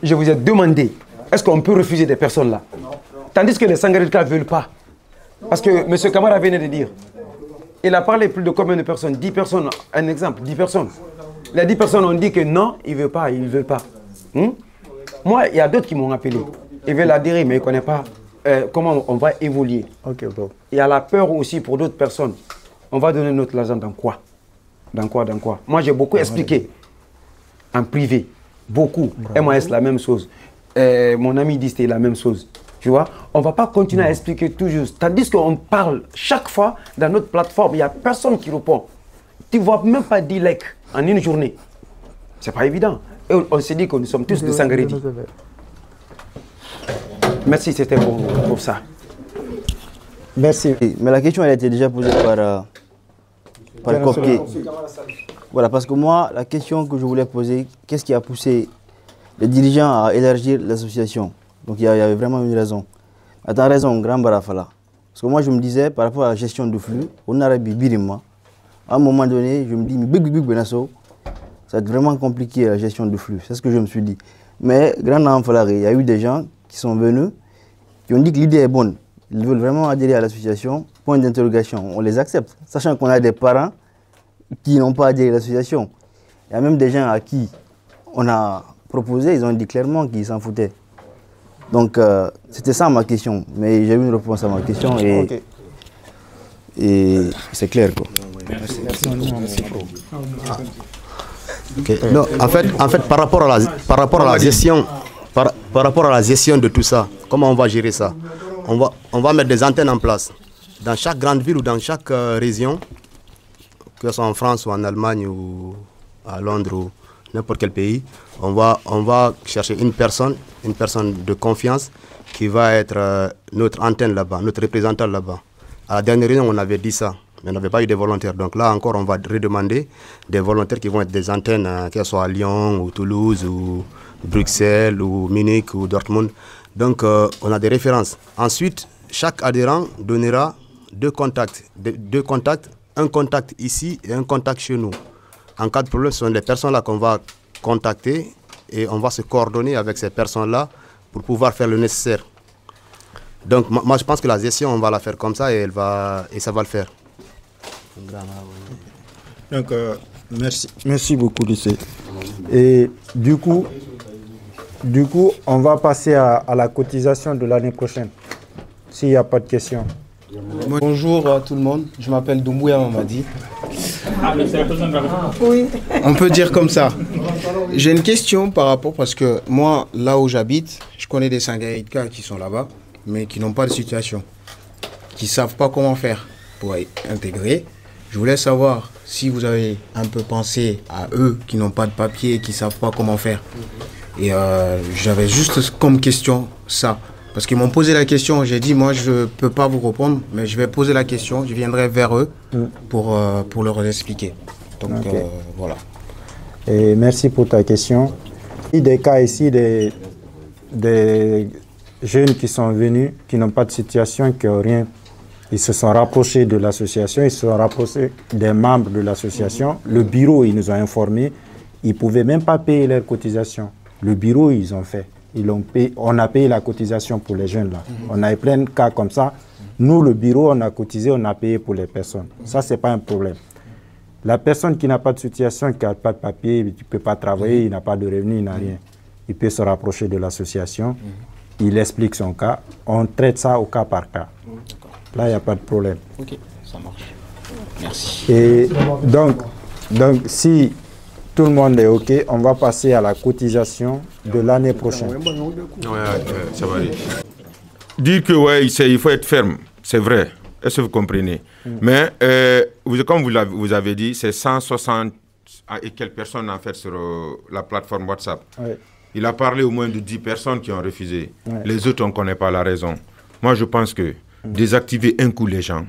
je vous ai demandé, est-ce qu'on peut refuser des personnes là? Tandis que les Sangarédika ne veulent pas. Parce que M. Kamara venait de dire, il a parlé plus de combien de personnes? 10 personnes, un exemple, 10 personnes. Les 10 personnes ont dit que non, ils ne veulent pas, ils ne veulent pas. Moi, il y a d'autres qui m'ont appelé. Ils veulent adhérer, mais ils ne connaissent pas comment on va évoluer. Il y a la peur aussi pour d'autres personnes. On va donner notre argent dans quoi? Dans quoi? Moi, j'ai beaucoup expliqué en privé. Beaucoup. MAS, la même chose. Mon ami dit c'était la même chose. Tu vois, on ne va pas continuer à expliquer toujours. Tandis qu'on parle chaque fois dans notre plateforme, il n'y a personne qui répond. Tu ne vois même pas 10 likes en une journée. Ce n'est pas évident. Et on s'est dit que nous sommes tous de Sangaredi. Merci, c'était pour ça. Merci. Mais la question, elle a été déjà posée par Kopke. Voilà, parce que moi, la question que je voulais poser, qu'est-ce qui a poussé les dirigeants à élargir l'association? Donc il y avait vraiment une raison. Tu as raison, grand Barafala. Parce que moi, je me disais, par rapport à la gestion du flux, on a Birima. À un moment donné, je me dis, ça va être vraiment compliqué la gestion du flux. C'est ce que je me suis dit. Mais, grand Barafala, il y a eu des gens qui sont venus, qui ont dit que l'idée est bonne. Ils veulent vraiment adhérer à l'association. Point d'interrogation, on les accepte. Sachant qu'on a des parents qui n'ont pas adhéré à l'association. Il y a même des gens à qui on a proposé, ils ont dit clairement qu'ils s'en foutaient. Donc, c'était ça ma question. Mais j'ai eu une réponse à ma question et c'est clair, quoi. Merci. Non, en fait, par rapport à la gestion de tout ça, comment on va gérer ça? On va mettre des antennes en place. Dans chaque grande ville ou dans chaque région, que ce soit en France ou en Allemagne ou à Londres ou n'importe quel pays, on va chercher une personne de confiance qui va être notre antenne là-bas, notre représentant là-bas. À la dernière réunion, on avait dit ça, mais on n'avait pas eu de volontaires. Donc là encore, on va redemander des volontaires qui vont être des antennes, que ce soit à Lyon ou Toulouse ou Bruxelles ou Munich ou Dortmund. Donc, on a des références. Ensuite, chaque adhérent donnera deux contacts. Un contact ici et un contact chez nous. En cas de problème, ce sont les personnes-là qu'on va contacter et on va se coordonner avec ces personnes-là pour pouvoir faire le nécessaire. Donc, moi, je pense que la gestion, on va la faire comme ça et ça va le faire. Donc, merci beaucoup, lycée. Et du coup, on va passer à la cotisation de l'année prochaine, s'il n'y a pas de questions. Bonjour à tout le monde, je m'appelle Doumbouya Mamadi. Oui. On peut dire comme ça. J'ai une question par rapport, parce que moi, là où j'habite, je connais des Sangaïdka qui sont là-bas, mais qui n'ont pas de situation, qui ne savent pas comment faire pour intégrer. Je voulais savoir si vous avez un peu pensé à eux qui n'ont pas de papier et qui ne savent pas comment faire. Et j'avais juste comme question ça. Parce qu'ils m'ont posé la question, j'ai dit, moi, je ne peux pas vous répondre, mais je vais poser la question, je viendrai vers eux pour leur expliquer. Donc, voilà. Et merci pour ta question. Il y a des cas ici, des jeunes qui sont venus, qui n'ont pas de situation, qui n'ont rien. Ils se sont rapprochés de l'association, ils se sont rapprochés des membres de l'association. Le bureau, ils nous ont informés, ils ne pouvaient même pas payer leurs cotisations. Le bureau, ils ont fait. On a payé la cotisation pour les jeunes là. On a eu plein de cas comme ça. Nous, le bureau, on a cotisé, on a payé pour les personnes. Ça, ce n'est pas un problème. La personne qui n'a pas de situation, qui n'a pas de papier, qui ne peut pas travailler, il n'a pas de revenus, il n'a rien. Il peut se rapprocher de l'association, il explique son cas, on traite ça au cas par cas. Là, il n'y a pas de problème. Ok, ça marche. Merci. Et donc si tout le monde est OK, on va passer à la cotisation de l'année prochaine. Ça va aller. Dire que il faut être ferme, c'est vrai. Est-ce que vous comprenez? Mais comme vous avez dit, c'est 160 et quelques personnes en fait sur la plateforme WhatsApp. Ouais. Il a parlé au moins de 10 personnes qui ont refusé. Ouais. Les autres, on ne connaît pas la raison. Moi, je pense que désactiver un coup les gens,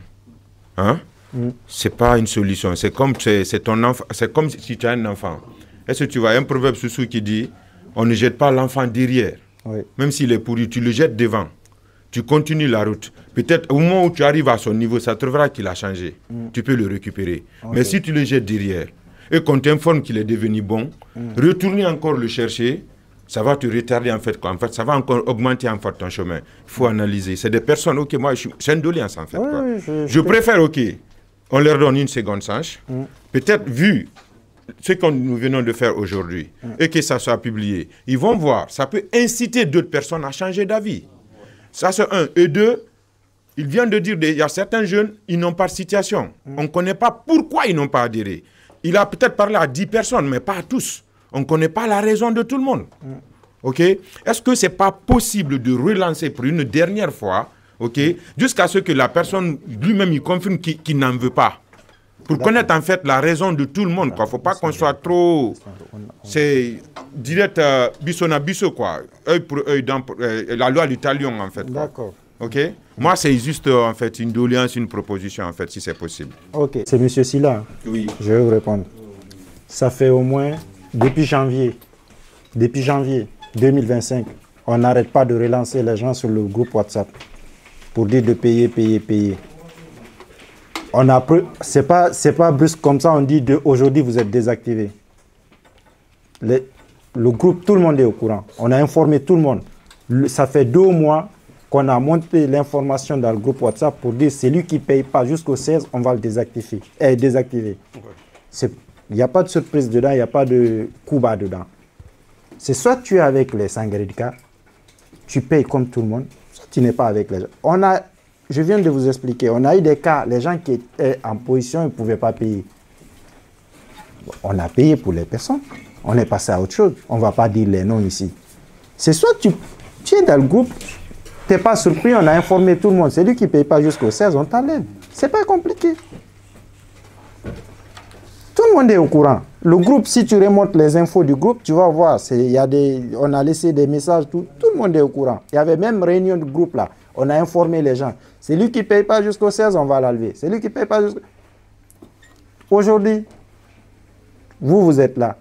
c'est pas une solution. C'est comme ton enfant, c'est comme si tu as un enfant. Est-ce que tu vois un proverbe Soussou qui dit on ne jette pas l'enfant derrière, même s'il est pourri, tu le jettes devant. Tu continues la route. Peut-être au moment où tu arrives à son niveau, ça te trouvera qu'il a changé. Tu peux le récupérer. Mais si tu le jettes derrière et qu'on t'informe qu'il est devenu bon, retourner encore le chercher, ça va te retarder en fait. Ça va encore augmenter en fait ton chemin. Il faut analyser. C'est des personnes, ok, moi c'est une doléance en fait. Je préfère, ok, on leur donne une seconde chance. Peut-être vu ce que nous venons de faire aujourd'hui et que ça soit publié, ils vont voir, ça peut inciter d'autres personnes à changer d'avis. Ça c'est un. Et deux, il vient de dire, il y a certains jeunes, ils n'ont pas de situation. On ne connaît pas pourquoi ils n'ont pas adhéré. Il a peut-être parlé à 10 personnes, mais pas à tous. On ne connaît pas la raison de tout le monde. Ok? Est-ce que ce n'est pas possible de relancer pour une dernière fois, ok, jusqu'à ce que la personne lui-même il confirme qu'il n'en veut pas? Pour connaître en fait la raison de tout le monde. Il ne faut pas qu'on soit trop... C'est direct bisson à bisson, quoi. Œil pour œil, la loi du talion, en fait. D'accord. Ok? Moi, c'est juste en fait une doléance, une proposition, en fait, si c'est possible. Ok. C'est M. Silla. Oui. Je vais vous répondre. Ça fait au moins... Depuis janvier 2025, on n'arrête pas de relancer les gens sur le groupe WhatsApp pour dire de payer. C'est pas brusque comme ça, on dit aujourd'hui vous êtes désactivé. Le groupe, tout le monde est au courant. On a informé tout le monde. Ça fait 2 mois qu'on a monté l'information dans le groupe WhatsApp pour dire c'est lui qui ne paye pas jusqu'au 16, on va le désactiver. Il n'y a pas de surprise dedans, il n'y a pas de coup bas dedans. C'est soit tu es avec les Sangarédika, tu payes comme tout le monde, soit tu n'es pas avec les gens. Je viens de vous expliquer, on a eu des cas, les gens qui étaient en position, ils ne pouvaient pas payer. On a payé pour les personnes, on est passé à autre chose. On ne va pas dire les noms ici. C'est soit tu es dans le groupe, tu n'es pas surpris, on a informé tout le monde. C'est lui qui ne paye pas jusqu'au 16, on t'enlève. Ce n'est pas compliqué. Tout le monde est au courant. Le groupe, si tu remontes les infos du groupe, tu vas voir, on a laissé des messages, tout le monde est au courant. Il y avait même réunion du groupe là. On a informé les gens. C'est lui qui ne paye pas jusqu'au 16, on va l'enlever. C'est lui qui ne paye pas jusqu'au... Aujourd'hui, vous êtes là.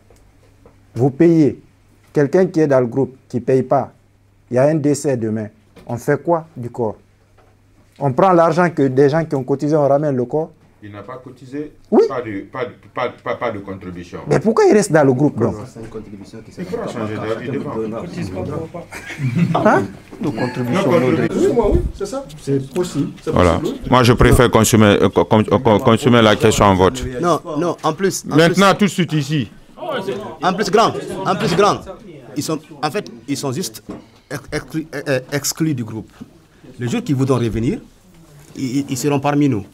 Vous payez. Quelqu'un qui est dans le groupe, qui ne paye pas, il y a un décès demain. On fait quoi du corps? On prend l'argent que des gens qui ont cotisé, on ramène le corps? Il n'a pas cotisé, oui. Pas de contribution. Mais pourquoi il reste dans le groupe donc? C'est une contribution qui s'est changer d'avis devant. Hein? De contribution. Oui, c'est ça. C'est possible. Voilà. Moi, je préfère consommer la question en vote. Non, en plus. Maintenant, tout de suite ici. En plus, grand. Ils sont juste exclus du groupe. Les jours qui voudront revenir, ils seront parmi nous.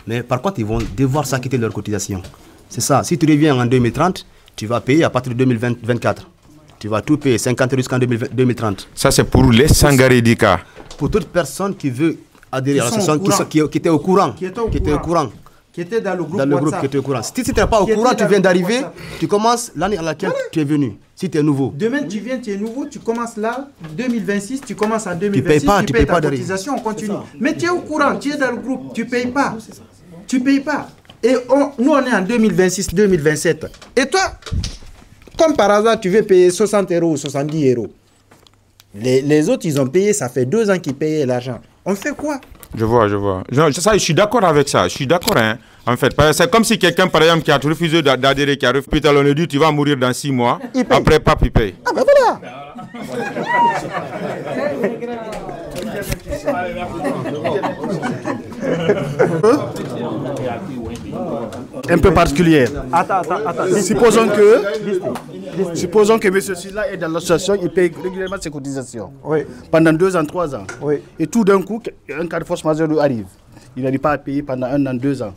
Mais par contre, ils vont devoir s'acquitter de leur cotisation. C'est ça. Si tu reviens en 2030, tu vas payer à partir de 2024. Tu vas tout payer, 50 jusqu'en 2030. Ça, c'est pour les Sangarédika. Pour toute personne qui veut adhérer à l'association, qui était au courant. Qui était dans le groupe. Qui était au courant. Si tu n'étais pas au courant, tu viens d'arriver, tu commences l'année à laquelle tu es venu. Si tu es nouveau. Demain, tu viens, tu es nouveau, tu commences là, 2026, tu commences en 2026, tu payes ta cotisation, on continue. Mais tu es au courant, tu es dans le groupe, tu ne payes pas. Tu ne payes pas. Et nous, on est en 2026, 2027. Et toi, comme par hasard, tu veux payer 60 € ou 70 €. Les autres, ils ont payé, ça fait 2 ans qu'ils payaient l'argent. On fait quoi? Je vois. Je suis d'accord avec ça. Je suis d'accord, hein. En fait, c'est comme si quelqu'un, par exemple, qui a refusé d'adhérer, qui a refusé, on lui dit, tu vas mourir dans 6 mois. Après, pas il paye. Ah ben voilà. Un peu particulière. Attends. Supposons que M. Silla est dans l'association, il paye régulièrement ses cotisations. Oui. Pendant 2 ans, 3 ans. Oui. Et tout d'un coup, un cas de force majeure lui arrive. Il n'arrive pas à payer pendant 1 an, 2 ans.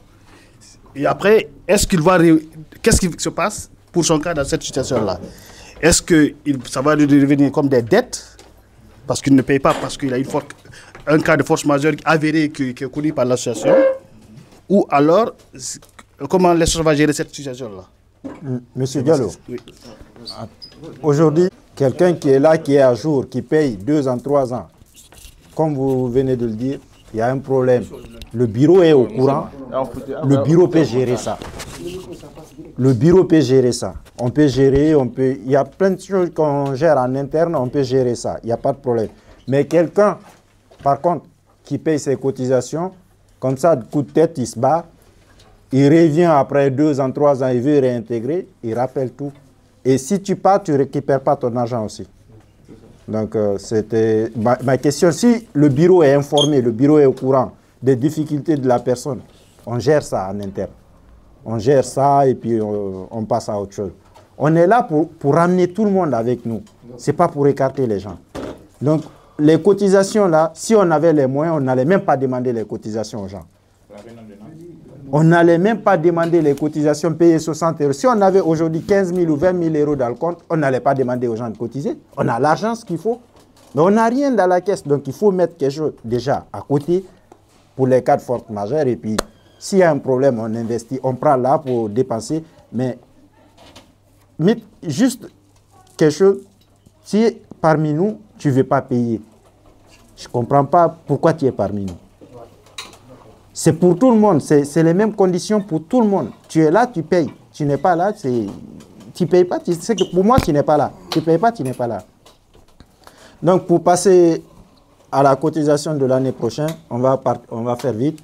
Et après, qu'est-ce qui se passe pour son cas dans cette situation-là? Est-ce que ça va lui devenir comme des dettes parce qu'il ne paye pas, parce qu'il a un cas de force majeure avéré qui est connu par l'association? Ou alors, comment l'association va gérer cette situation-là? Monsieur Diallo, oui. Aujourd'hui, quelqu'un qui est là, qui est à jour, qui paye 2 ans, 3 ans, comme vous venez de le dire, il y a un problème. Le bureau est au courant, le bureau peut gérer ça. Le bureau peut gérer ça. On peut gérer, il y a plein de choses qu'on gère en interne, on peut gérer ça, il n'y a pas de problème. Mais quelqu'un, par contre, qui paye ses cotisations, comme ça, de coup de tête, il se barre, il revient après 2 ans, 3 ans, il veut réintégrer, il rappelle tout. Et si tu pars, tu ne récupères pas ton argent aussi. Donc, c'était ma question. Si le bureau est informé, le bureau est au courant des difficultés de la personne, on gère ça en interne. On gère ça et puis on passe à autre chose. On est là pour ramener tout le monde avec nous. Ce n'est pas pour écarter les gens. Donc, les cotisations là, si on avait les moyens, on n'allait même pas demander les cotisations aux gens. On n'allait même pas demander les cotisations, payer 60 €. Si on avait aujourd'hui 15 000 ou 20 000 € dans le compte, on n'allait pas demander aux gens de cotiser. On a l'argent, ce qu'il faut. Mais on n'a rien dans la caisse. Donc, il faut mettre quelque chose déjà à côté pour les cas de force majeure. Et puis, s'il y a un problème, on investit. On prend là pour dépenser. Mais juste quelque chose, si parmi nous, tu ne veux pas payer, je ne comprends pas pourquoi tu es parmi nous. C'est pour tout le monde, c'est les mêmes conditions pour tout le monde. Tu es là, tu payes. Tu n'es pas là, tu ne payes pas. Tu sais que pour moi, tu n'es pas là. Tu ne payes pas, tu n'es pas là. Donc, pour passer à la cotisation de l'année prochaine, on va faire vite.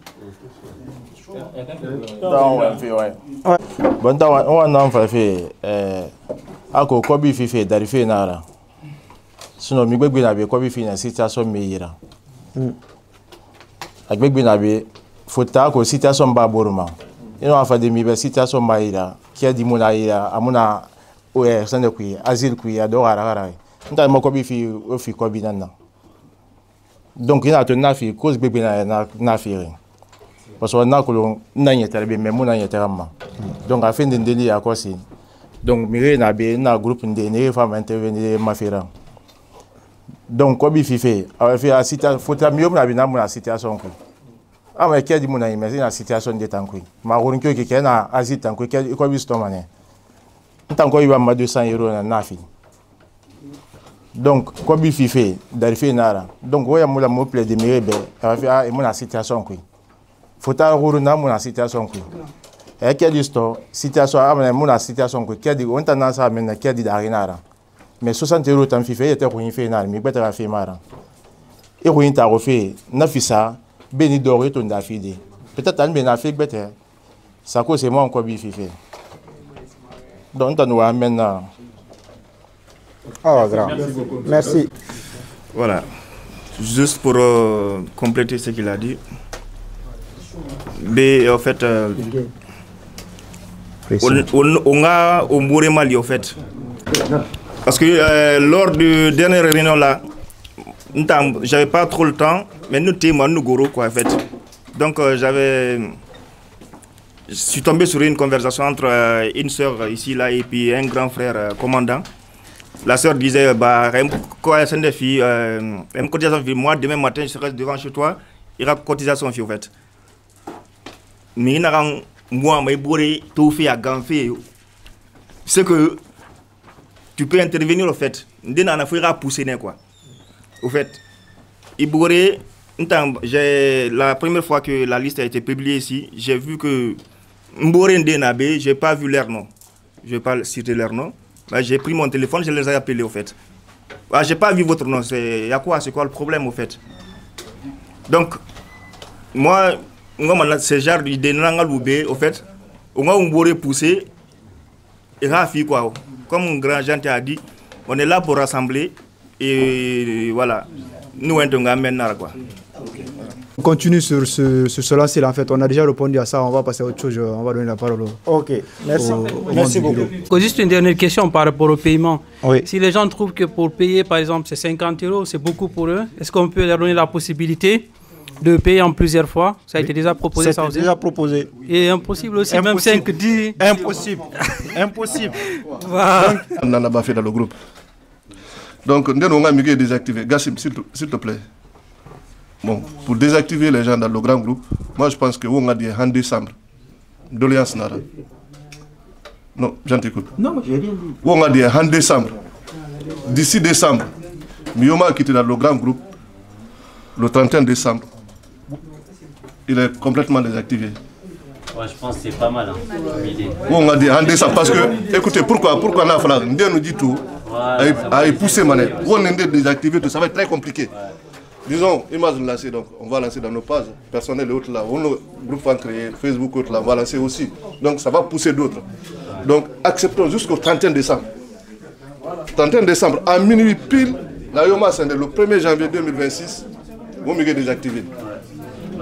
Fota ko situation ba boruma ino afa de mi be situation ba ira kia di muna ira amuna oe sande ku azil ku ya do gara nta mo ko bi fi o fi ko bi nanna donc ina to na fi cause bebe na fi ring parce que na ko na nyeta be me muna nyeta ma donc a fin de deli a ko si donc mi na be na groupe de ne fa intervenir ma fi ring donc ko bi fi fe a fi a situation fota mi na bi na muna situation ku ah mais qui a dit mon ami mais la situation de tankui ma ronko qui est na azit tankui qui ko bi stomane tanko iba ma 200 € na fi donc ko bi fife d'arriver nara donc oya mula mo ple de merebe afi a e mon situation kui fota ruru na mon situation kui e qui a dit sto situation a mon situation kui qui a dit on tendance à mener qui a dit d'arinara mais 60 euros t'en fais, il était ruiné fait na mi beta fait mara. Et ruiné ta refait, na fisa, beni doré ton da fide. Peut-être un benafik beta. Ça cause c'est moi encore bifi fait. Donc on nous amène. Ah grand. Merci. Voilà. Juste pour compléter ce qu'il a dit. Mais en fait, on a au Mouré Mali en fait. Parce que lors du dernière réunion là, j'avais pas trop le temps, mais nous nous goro quoi en fait. Donc je suis tombé sur une conversation entre une sœur ici là et puis un grand frère commandant. La sœur disait bah quoi c'est des filles, cotisation fille. Moi demain matin je serai devant chez toi, il y aura cotisation fille en fait. Mais moi mais bourré tout fait à ganfer. C'est que tu peux intervenir au fait. Ndena na fera pousser quoi. Au fait, Ibouré, la première fois que la liste a été publiée ici, j'ai vu que Mboré Ndenabe, j'ai pas vu leur nom. Je vais pas citer leur nom. J'ai pris mon téléphone, je les ai appelés au fait. J'ai pas vu votre nom. C'est quoi le problème au fait? Donc moi c'est genre de Nangaloubé au fait. On a Mboré poussé et Rafi quoi. Comme un grand gent a dit, on est là pour rassembler et voilà. Nous on maintenant quoi. On continue sur cela, c'est en fait, on a déjà répondu à ça, on va passer à autre chose, on va donner la parole. Ok, merci. Merci beaucoup. Juste une dernière question par rapport au paiement. Oui. Si les gens trouvent que pour payer, par exemple, c'est 50 €, c'est beaucoup pour eux, est-ce qu'on peut leur donner la possibilité de payer en plusieurs fois? Ça a été déjà proposé, ça aussi? C'est déjà proposé. Et impossible aussi, impossible. Même 5, 10. Impossible. Impossible. Voilà. On en a pas fait dans le groupe. Donc, on a désactivé. Gassim, s'il te plaît. Bon, pour désactiver les gens dans le grand groupe, moi je pense qu'on a dit en décembre. Doléance Nara. Non, j'en t'écoute. Non, j'ai rien dit. On a dit en décembre. D'ici décembre, Myoma qui était dans le grand groupe, le 31 décembre, il est complètement désactivé. Ouais, je pense que c'est pas mal. Hein, on a dit en décembre parce que, écoutez, pourquoi on a fait Ndé nous dit tout, à pousser manette. On est désactivé, tout ça va être très compliqué. Ouais. Disons, imagine lancer, donc on va lancer dans nos pages personnelles et autres là, on a groupe en créé, Facebook autres là, on va lancer aussi. Donc ça va pousser d'autres. Donc acceptons jusqu'au 31 décembre. 31 décembre, à minuit pile, la Yoma c'est le 1er janvier 2026, vous m'avez désactivé.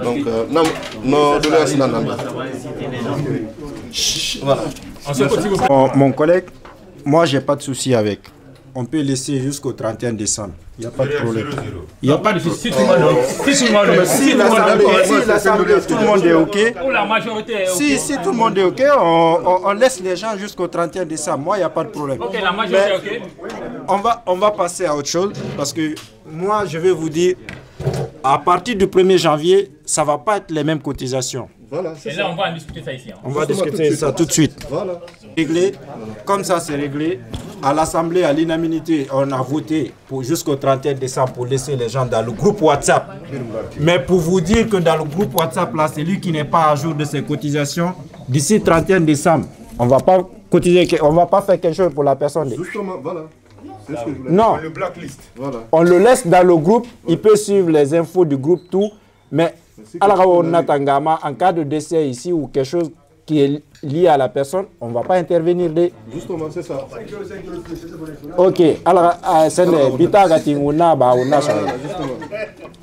Donc, non, mon collègue, moi j'ai pas de souci avec. On peut laisser jusqu'au 31 décembre. Il n'y a pas de problème. Il n'y a pas de souci. Si tout le monde est OK. Ou la majorité est OK. Si tout le monde est OK, on laisse les gens jusqu'au 31 décembre. Moi, il n'y a pas de problème. OK, la majorité est OK. On va passer à autre chose parce que moi, je vais vous dire, à partir du 1er janvier, ça ne va pas être les mêmes cotisations. Voilà, et là, on va en discuter ça ici. Hein. On va discuter ça tout de suite. Voilà. Réglé, comme ça, c'est réglé. À l'Assemblée, à l'unanimité, on a voté jusqu'au 31 décembre pour laisser les gens dans le groupe WhatsApp. Mais pour vous dire que dans le groupe WhatsApp, là, c'est lui qui n'est pas à jour de ses cotisations. D'ici 31 décembre, on ne va pas cotiser, on va pas faire quelque chose pour la personne. Justement, voilà. Non, le blacklist. Voilà. On le laisse dans le groupe, il peut suivre les infos du groupe, tout, mais en cas de décès ici ou quelque chose qui est lié à la personne, on ne va pas intervenir. Justement, c'est ça. Ok, alors, c'est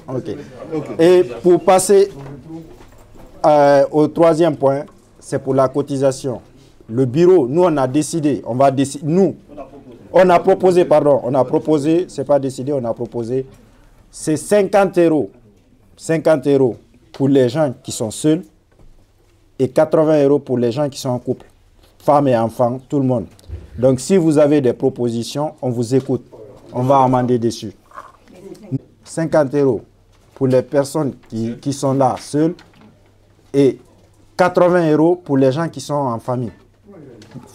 ok. Et pour passer au troisième point, c'est pour la cotisation. Le bureau, nous on a décidé, on va décider, on a proposé, c'est pas décidé, on a proposé, c'est 50 €. 50 € pour les gens qui sont seuls et 80 € pour les gens qui sont en couple, femmes et enfants, tout le monde. Donc si vous avez des propositions, on vous écoute, on va amender dessus. 50 € pour les personnes qui sont là seules et 80 € pour les gens qui sont en famille.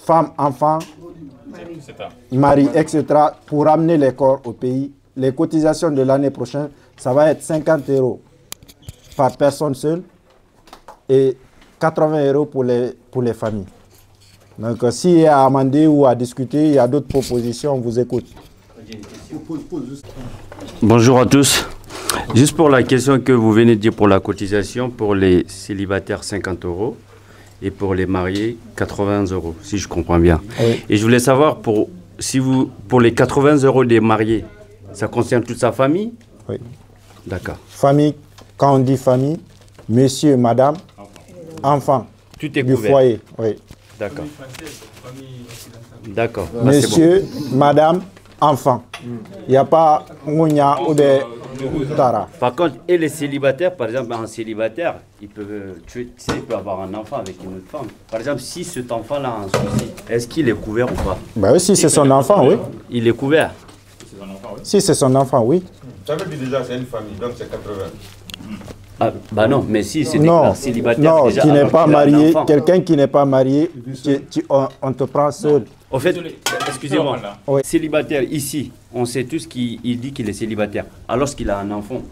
Femmes, enfants, mari, etc. pour amener les corps au pays. Les cotisations de l'année prochaine, ça va être 50 € par personne seule et 80 € pour les familles. Donc s'il y a à amender ou à discuter, il y a d'autres propositions, on vous écoute. Bonjour à tous. Juste pour la question que vous venez de dire pour la cotisation, pour les célibataires 50 € et pour les mariés 80 €, si je comprends bien. Oui. Et je voulais savoir, pour les 80 € des mariés, ça concerne toute sa famille? Oui. D'accord. Famille, quand on dit famille, monsieur, madame, enfant. Tout est du couvert. foyer. Oui. D'accord. D'accord. Monsieur, madame, enfant. Il n'y a pas Mounia ou des Tara. Par contre, et les célibataires, par exemple, un célibataire, il peut avoir un enfant avec une autre femme. Par exemple, si cet enfant-là a un souci, est-ce qu'il est couvert ou pas? Ben oui, si c'est son enfant, oui. Il est couvert. Si c'est son enfant, oui. Ça veut dire déjà c'est une famille, donc c'est 80. Ah, bah non, mais si c'est Non, célibataire, non, déjà, qui n'est pas qu'il a un marié, enfant. quelqu'un qui n'est pas marié, on te prend seul. Au fait, excusez-moi, célibataire, ici, on sait tous qu'il dit qu'il est célibataire. Alors qu'il a un enfant,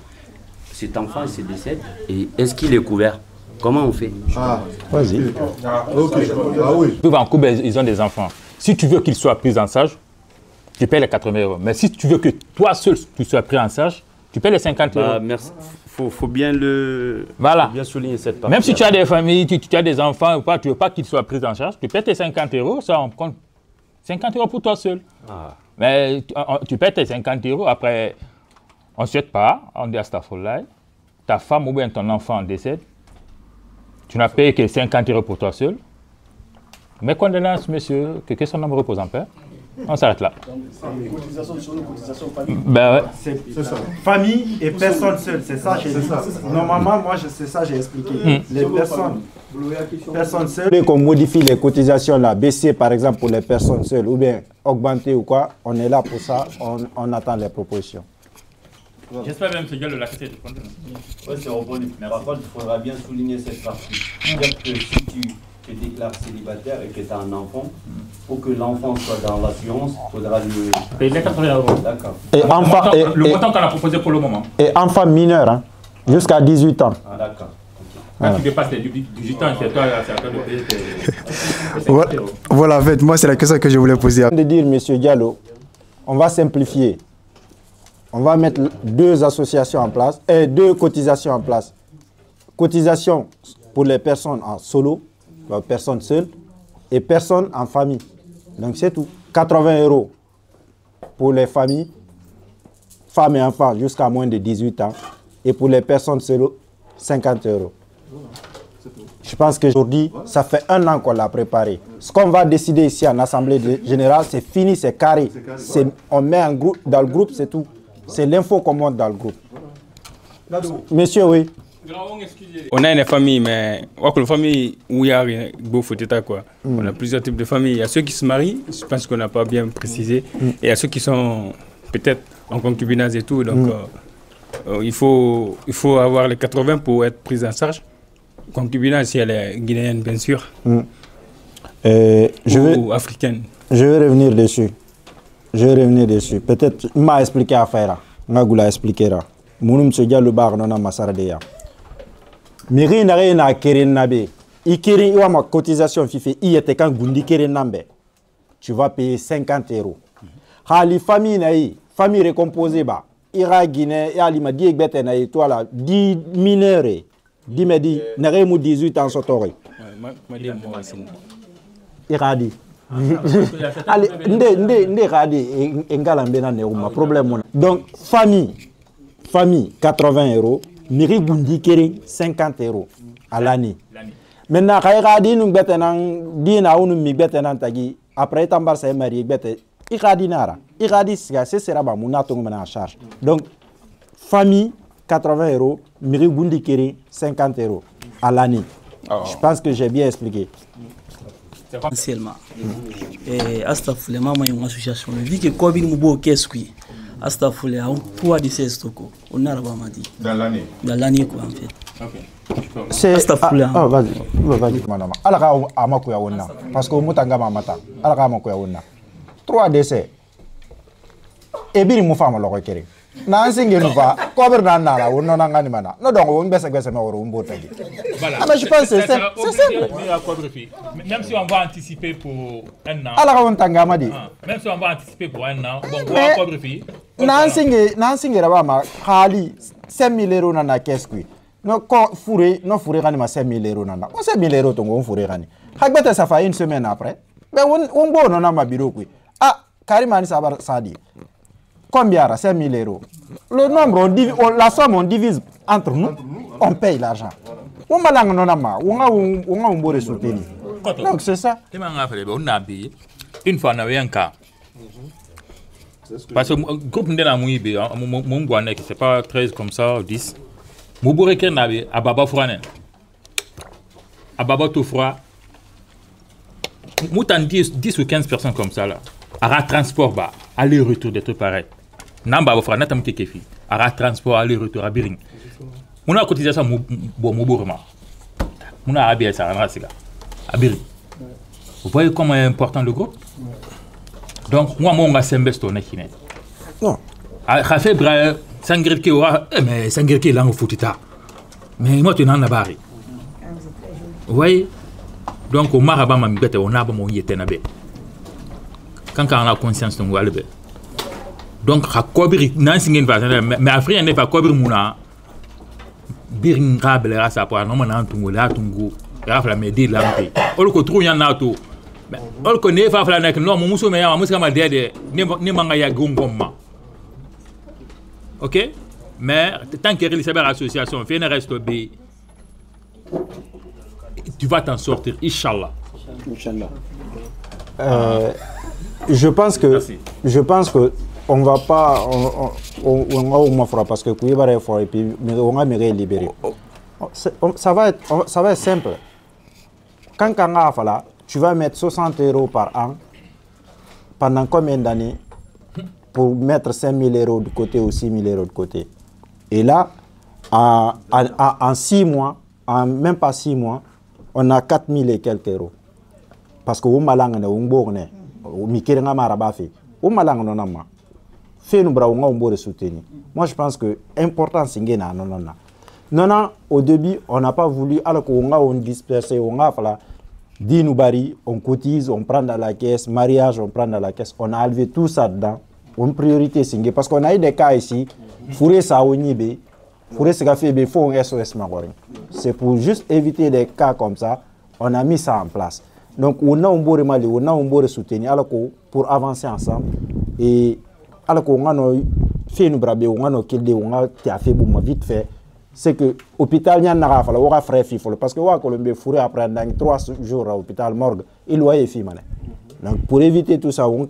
cet enfant il se décède, et est-ce qu'il est couvert? Comment on fait? Vas-y. En Cuba, ils ont des enfants. Si tu veux qu'ils soient pris en charge, tu payes les 80 €. Mais si tu veux que toi seul tu sois pris en charge, tu payes les 50 €. Bah, merci. Faut bien bien souligner cette partie. Même si tu as des familles, tu as des enfants ou pas, tu ne veux pas qu'ils soient pris en charge, tu payes tes 50 €, ça on compte 50 € pour toi seul. Ah. Mais tu payes tes 50 €, après on ne souhaite pas, on dit Astaghfirullah, ta femme ou bien ton enfant décède, tu n'as payé que 50 € pour toi seul. Mes condoléances, monsieur, que son âme repose en paix. On s'arrête là. Ben ouais. C'est ça. Famille et personne seule, c'est ça. Normalement, moi, c'est ça j'ai expliqué. Les personnes seules. Dès qu'on modifie les cotisations là, baisser par exemple pour les personnes seules ou bien augmenter ou quoi, on est là pour ça, on attend les propositions. J'espère même que c'est la question du compte. Oui, c'est reconnu. Mais par contre, il faudra bien souligner cette partie. C'est-à-dire que si tu te déclares célibataire et que tu as un enfant, pour que l'enfant soit dans l'assurance, il faudra lui payer les 80 €. D'accord. Et le montant qu'on a proposé pour le moment. Et enfant mineur, hein, jusqu'à 18 ans. Ah, d'accord. Quand tu dépasses les 18 ans, c'est à toi de payer tes... Voilà, en fait, moi, c'est la question que je voulais poser. De dire, monsieur Diallo, on va simplifier. On va mettre deux associations en place, et deux cotisations en place. Cotisation pour les personnes en solo, personnes seules, et personnes en famille. Donc c'est tout. 80 € pour les familles, femmes et enfants jusqu'à moins de 18 ans. Et pour les personnes seules, 50 €. Je pense qu'aujourd'hui, ça fait 1 an qu'on l'a préparé. Ce qu'on va décider ici en Assemblée générale, c'est fini, c'est carré. On met un groupe, dans le groupe, c'est tout. C'est l'info qu'on monte dans le groupe. Monsieur, oui. On a une famille, mais la famille où il y a beau quoi. On a plusieurs types de familles. Il y a ceux qui se marient, je pense qu'on n'a pas bien précisé. Et il y a ceux qui sont peut-être en concubinage et tout. Donc il faut avoir les 80 pour être pris en charge. Concubinage, si elle est guinéenne, bien sûr. Ou africaine. Je vais revenir dessus. Peut-être, m'a expliqué à faire. M'a expliqué. Mounoum se dit le bar non a masaradeya. Miri n'a rien à kérin nabe. Ikiri ou ma cotisation fifi y était quand gundi kérin nambe. Tu vas payer 50 €. Hali famille naï, famille récomposée ba. Ira Guinée, et Ali m'a dit que naï, toi là, 10 mineurs. 10 me dit, n'a rien 18 ans sotori. Iradi. Allez, ndé radi engalambena neuma problème. Donc famille 80 €, miri gundi kering 50 € à l'année. Maintenant kay radi nous betenan dina ou mi betenan tagi après tambar say mari bete iradi nara. Iradi c'est sera ba munato en charge. Donc famille 80 €, miri gundi kering 50 € à l'année. Je pense que j'ai bien expliqué. Essentiellement. Et Astafoulé, maman, une association. Vu que Kobin Moubo Keskui, Astafoulé a un poids de 16 toko. On a dit. Dans l'année. Dans l'année, quoi, en fait. Ok. C'est Astafoulé. Ah, vas-y, madame. Alaka Amako Yaona. Parce que Moutanga Mamata. Alaka Amako Yaona. 3 décès. Et bien, il m'a fait mal au requéré. Nansingi nuva, cobre nana, ou non animana. Non, donc on baisse à un euro, un beau tagi. Ah, mais je pense que c'est simple. Même si on va anticiper pour un an. Alors, on t'a dit. Même si on va anticiper pour un an, bon, quoi, cobre fille. Nansingi Rabama, Hali, 5 000 euros dans la caisse. No fourré, no fourré rani ma 5 000 euros nana. On 5 000 euros tongo on fourré rani. Hagbata ça fait une semaine après. Ben on go non ma bureau kui. Ah, Karimani Sabar Sadi. Combien 5 000 euros. Le nombre, la somme on divise entre nous, on paye l'argent. On m'a langue non ma, on a un beau soutenu. Donc c'est ça. Une fois on avait un cas. Parce que le groupe de la Mouibe, mon Guanek, c'est pas 13 comme ça, 10. Mouboureke n'avait à Baba Fouanen, à Baba Toufra, moutan 10 ou 15 personnes comme ça là. À transport, bah, aller-retour des trucs pareils. N'a Baba Fouanen, n'a pas kefi. À transport, aller-retour à Biring. On a cotisé ça, Moubourema. On a habillé ça, à Biring. Vous voyez comment est important le groupe? Donc, moi, on a s'investi non. À fait, Sangir qui aura, mais Sangir qui est là au foutita. Mais moi, tu n'en as pas. Vous voyez? Donc, au Marabama, on a mon yétenabe. Quand on a conscience de nous, donc, à Kobri, Nansingen va, mais Afrique n'est pas Kobri Mouna. Biringa, Belera, ça pour un homme en Tungu, la Tungu, Rafla Medi, Lampe. On le trouve en auto. On le connaît, Fafla Nek, non, mon moussou, mais un moussou, ma dédé, ni mangaya gongoma. Ok? Mais tant que l'association fait un reste B, tu vas t'en sortir, Inch'Allah. Inch'Allah. Je pense que on va pas, on va faire parce que Kouibara est fort et puis on va me libérer. Ça va être simple. Quand tu vas mettre 60 euros par an pendant combien d'années pour mettre 5 000 euros de côté ou 6 000 euros de côté. Et là, en 6 mois, en même pas 6 mois, on a 4 000 et quelques euros. Parce que on malang ne on borne, on mikirenga marabafi, on malang non nama. Fait nous bras on bore soutenir. Moi je pense que important c'est ngena non au début on n'a pas voulu alors qu'on a on dispersé on a fala dit nous bari on cotise on prend dans la caisse mariage on prend dans la caisse on a enlevé tout ça dedans. Une priorité c'est parce qu'on a eu des cas ici fourré ça au nibe fourré ce qu'a fait be faut un SOS magori. C'est pour juste éviter des cas comme ça on a mis ça en place. Donc on a un beau remali on a un beau soutenir alors que pour avancer ensemble et alors qu'on a fait nous braber on a qu'il on a fait bon vite fait c'est que l'hôpital n'y en a pas on a frais fifole parce que wa Colombie fourré après 3 jours à l'hôpital morgue il doit y faire. Donc pour éviter tout ça on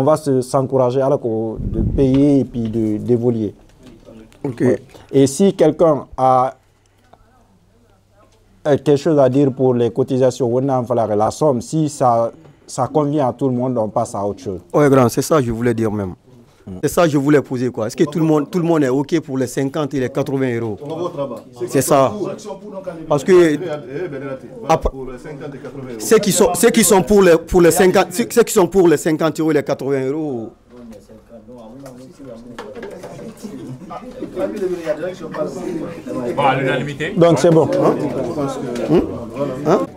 va s'encourager alors de payer et puis d'évoluer. Okay. Ouais. Et si quelqu'un a quelque chose à dire pour les cotisations, on a la somme, si ça convient à tout le monde, on passe à autre chose. Oui, grand, c'est ça que je voulais dire même. C'est ça que je voulais poser quoi. Est-ce que tout le monde est OK pour les 50 et les 80 euros? C'est ça. Parce que ceux qui sont pour les 50 euros et les 80 euros. Donc c'est bon.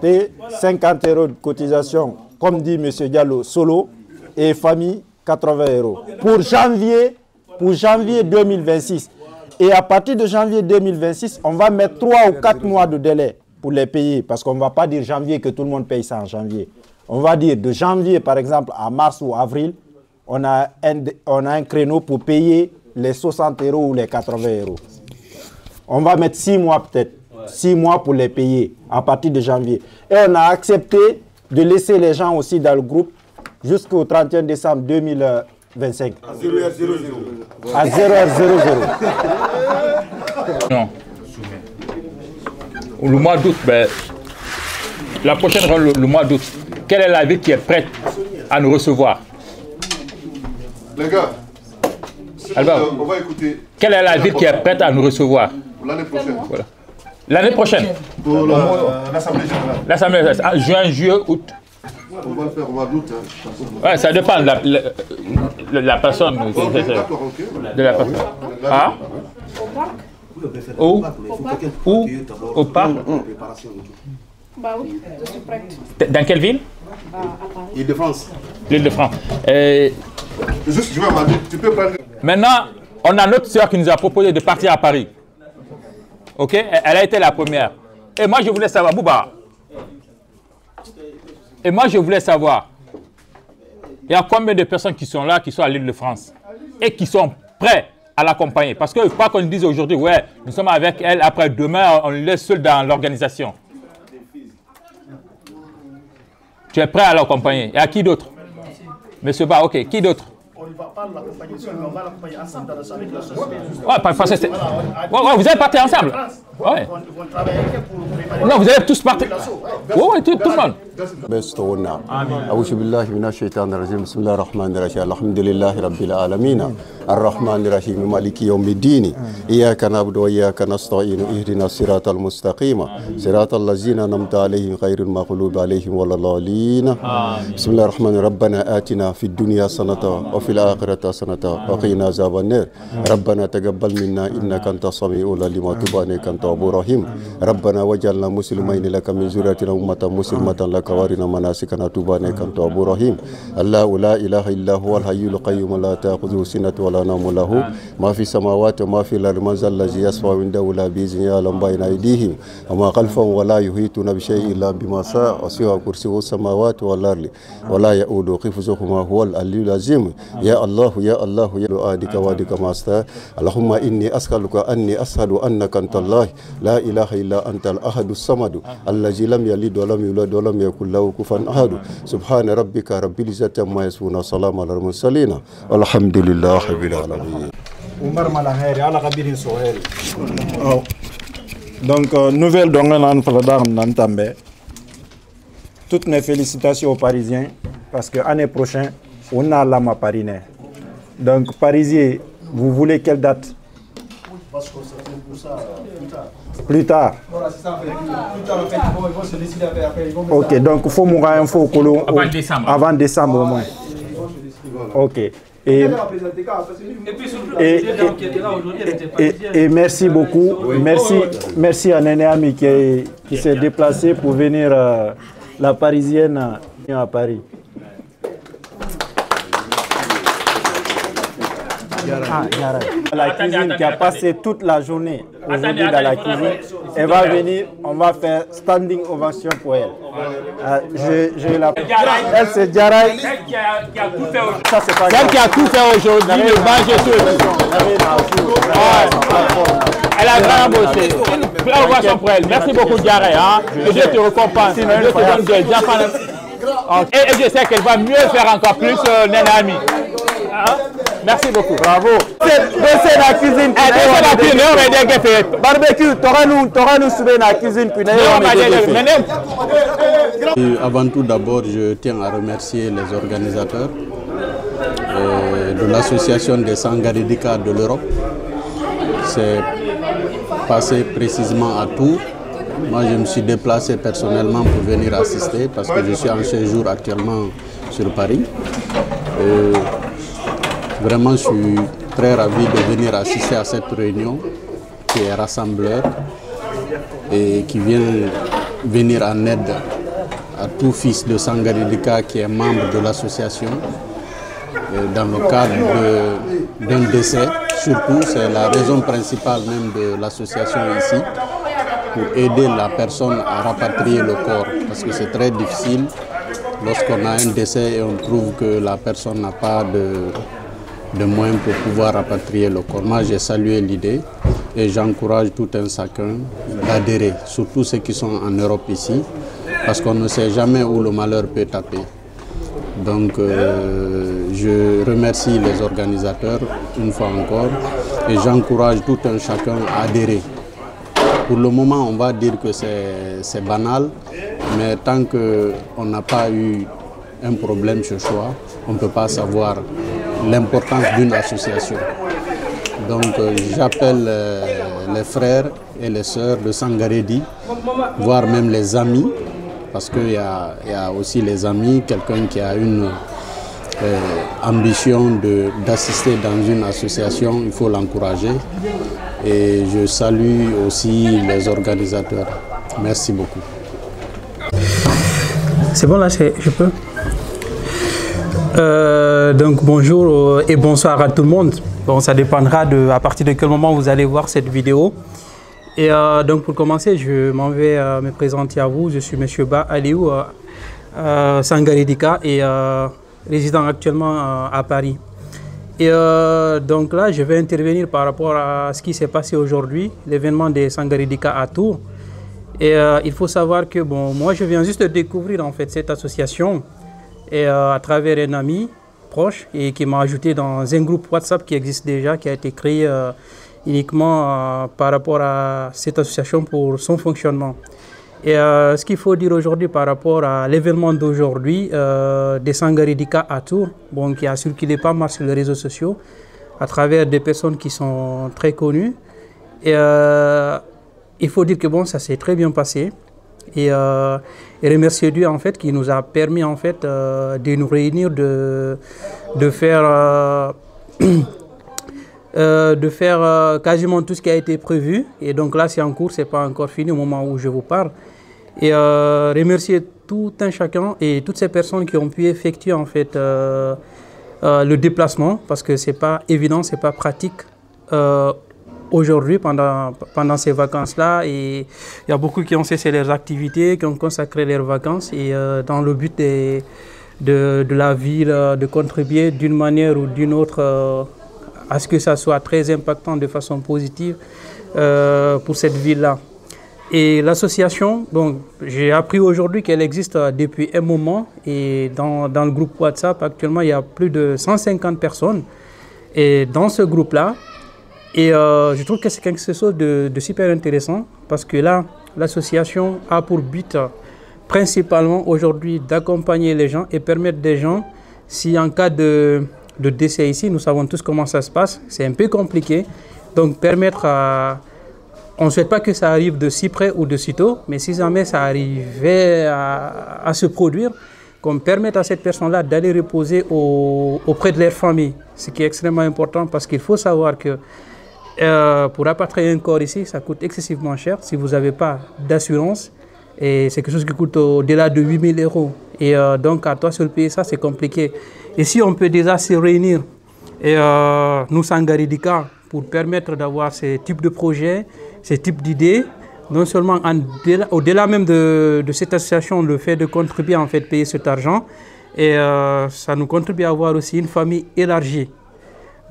Payer 50 euros de cotisation, comme dit M. Diallo, solo et famille 80 euros. Pour janvier 2026. Et à partir de janvier 2026, on va mettre 3 ou 4 mois de délai pour les payer. Parce qu'on ne va pas dire janvier que tout le monde paye ça en janvier. On va dire de janvier par exemple à mars ou avril, on a un créneau pour payer les 60 euros ou les 80 euros. On va mettre 6 mois peut-être. 6 mois pour les payer à partir de janvier. Et on a accepté de laisser les gens aussi dans le groupe jusqu'au 31 décembre 2025. À 0h00. À 0h00. Non. Le mois d'août, la prochaine, le mois d'août, quelle est la ville qui est prête à nous recevoir? Les gars, Albert, on va écouter. Quelle est la ville qui est prête à nous recevoir? L'année prochaine. Voilà. L'année prochaine. Pour l'Assemblée générale. L'Assemblée générale. Juin, juillet, août. On va le faire, on va douter. Ouais, ça dépend de la personne. De la personne. Ah? Où? Au parc? Bah oui, je suis prête. Dans quelle ville? À Paris. Île-de-France. L'Île-de-France. Juste, je vais m'en dire, tu peux prendre. Maintenant, on a notre sœur qui nous a proposé de partir à Paris. Ok? Elle a été la première. Et moi, je voulais savoir, Bouba. Et moi, je voulais savoir, il y a combien de personnes qui sont là, qui sont à l'Île-de-France et qui sont prêts à l'accompagner? Parce qu'il ne faut pas qu'on dise aujourd'hui, ouais, nous sommes avec elle, après demain, on le laisse seul dans l'organisation. Tu es prêt à l'accompagner? Et à qui d'autre? Monsieur Ba, ok, qui d'autre? On ne va pas l'accompagner seul, mais on va l'accompagner ensemble avec la société. Ouais, parce que c'est... Ouais, vous allez partir ensemble? Ouais. Ils vont travailler pour préparer... Non, vous allez tous partir. Ouais, tout le monde. بستونا أعوذ بالله من الشيطان الرجيم بسم الله الرحمن الرحيم الحمد لله رب العالمين الرحمن الرحيم مالك يوم الدين إياك نعبد وإياك نستعين اهدنا الصراط المستقيم صراط الذين أنعمت عليهم غير المغضوب عليهم ولا الضالين بسم الله الرحمن ربنا آتنا في الدنيا حسنة وفي الآخرة حسنة وقنا عذاب النار ربنا تقبل منا إنك أنت السميع العليم وتب علينا أنت التواب الرحيم ربنا وجعلنا مسلمين لك من ذريتنا أمة مسلمة لك وارنا مناسكنا تب عليك أنت التواب الرحيم الله لا إله إلا هو الحي القيوم لا تأخذه سنة ولا نوم له ما في السماوات وما في الأرض من ذا الذي يشفع عنده لا بإذنه يعلم بين أيديهم وما خلفهم ولا يحيطون بشيء إلا بما شاء وسع كرسيه السماوات والأرض ولا يؤوده حفظهما هو العلي العظيم يا الله يا الله يا دعائك وادك ماستر اللهم إني أسألك أني أشهد أنك أنت الله لا إله إلا أنت الأحد الصمد الذي لم يلد ولم يولد ولم يكن له كفوا أحد سبحان ربك رب العزة عما يصفون وسلام على المرسلين والحمد لله رب العالمين. Donc, nouvelle d'Onganan Faladar Nantambe. Toutes mes félicitations aux Parisiens parce que l'année prochaine, on a la Parisien. Donc, Parisiens, vous voulez quelle date? Plus tard. Ok, donc il faut mourir un faux colon avant décembre au moins. Ok. Et merci beaucoup. Merci à Néné Ami qui s'est déplacé pour venir la Parisienne à Paris. La cuisine qui a passé toute la journée aujourd'hui dans la cuisine, elle va venir, on va faire standing ovation pour elle. Elle c'est Diaraï. Celle qui a tout fait aujourd'hui, le elle a vraiment bossé. Une belle ovation pour elle. Merci beaucoup Diaraï. Que Dieu te récompense. Dieu te donne des enfants. Et je sais qu'elle va mieux faire encore plus, Néné Ami. Merci beaucoup. Bravo. C'est la cuisine. Barbecue, t'auras nous soulever la cuisine. Avant tout, d'abord, je tiens à remercier les organisateurs de l'association des Sangarédika de l'Europe. C'est passé précisément à Tours. Moi, je me suis déplacé personnellement pour venir assister parce que je suis en séjour actuellement sur Paris. Vraiment, je suis très ravi de venir assister à cette réunion qui est rassembleur et qui vient venir en aide à tout fils de Sangarédika qui est membre de l'association dans le cadre d'un décès. Surtout, c'est la raison principale même de l'association ici, pour aider la personne à rapatrier le corps, parce que c'est très difficile lorsqu'on a un décès et on trouve que la personne n'a pas de moyens pour pouvoir rapatrier le corps. Moi, j'ai salué l'idée et j'encourage tout un chacun d'adhérer, surtout ceux qui sont en Europe ici, parce qu'on ne sait jamais où le malheur peut taper. Donc, je remercie les organisateurs une fois encore et j'encourage tout un chacun à adhérer. Pour le moment, on va dire que c'est banal, mais tant qu'on n'a pas eu un problème ce soir, on ne peut pas savoir l'importance d'une association. Donc j'appelle les frères et les sœurs de Sangarédi, voire même les amis, parce qu'il y a aussi les amis, quelqu'un qui a une ambition d'assister dans une association, il faut l'encourager. Et je salue aussi les organisateurs. Merci beaucoup. C'est bon là, je peux. Donc bonjour et bonsoir à tout le monde. Bon, ça dépendra à partir de quel moment vous allez voir cette vidéo. Et donc pour commencer, je m'en vais me présenter à vous. Je suis M. Ba Aliou Sangaredika et résident actuellement à Paris. Et donc là, je vais intervenir par rapport à ce qui s'est passé aujourd'hui, l'événement des Sangaredika à Tours. Et il faut savoir que bon, moi je viens juste de découvrir en fait cette association et à travers un ami proche et qui m'a ajouté dans un groupe WhatsApp qui existe déjà, qui a été créé uniquement par rapport à cette association pour son fonctionnement. Et ce qu'il faut dire aujourd'hui par rapport à l'événement d'aujourd'hui des Sangaredika à Tours, bon, qui a circulé pas mal sur les réseaux sociaux à travers des personnes qui sont très connues. Et il faut dire que bon, ça s'est très bien passé. Et remercier Dieu en fait qui nous a permis en fait de nous réunir, de faire quasiment tout ce qui a été prévu. Et donc là c'est en cours, c'est pas encore fini au moment où je vous parle. Et remercier tout un chacun et toutes ces personnes qui ont pu effectuer en fait le déplacement, parce que c'est pas évident, c'est pas pratique aujourd'hui pendant ces vacances-là. Et il y a beaucoup qui ont cessé leurs activités, qui ont consacré leurs vacances et dans le but de la ville, de contribuer d'une manière ou d'une autre à ce que ça soit très impactant de façon positive pour cette ville-là. Et l'association, donc j'ai appris aujourd'hui qu'elle existe depuis un moment et dans le groupe WhatsApp actuellement il y a plus de 150 personnes et dans ce groupe-là. Et je trouve que c'est quelque chose de super intéressant parce que là, l'association a pour but principalement aujourd'hui d'accompagner les gens et permettre des gens, si en cas de décès ici, nous savons tous comment ça se passe, c'est un peu compliqué, donc permettre à... On ne souhaite pas que ça arrive de si près ou de si tôt, mais si jamais ça arrivait à se produire, qu'on permette à cette personne-là d'aller reposer auprès de leur famille, ce qui est extrêmement important parce qu'il faut savoir que pour rapatrier un corps ici, ça coûte excessivement cher si vous n'avez pas d'assurance. Et c'est quelque chose qui coûte au-delà de 8 000 €. Et donc, à toi seul payer ça, c'est compliqué. Et si on peut déjà se réunir, et nous, Sangaredika, pour permettre d'avoir ces types de projets, ces types d'idées, non seulement au-delà même de cette association, le fait de contribuer, en fait, payer cet argent, et ça nous contribue à avoir aussi une famille élargie.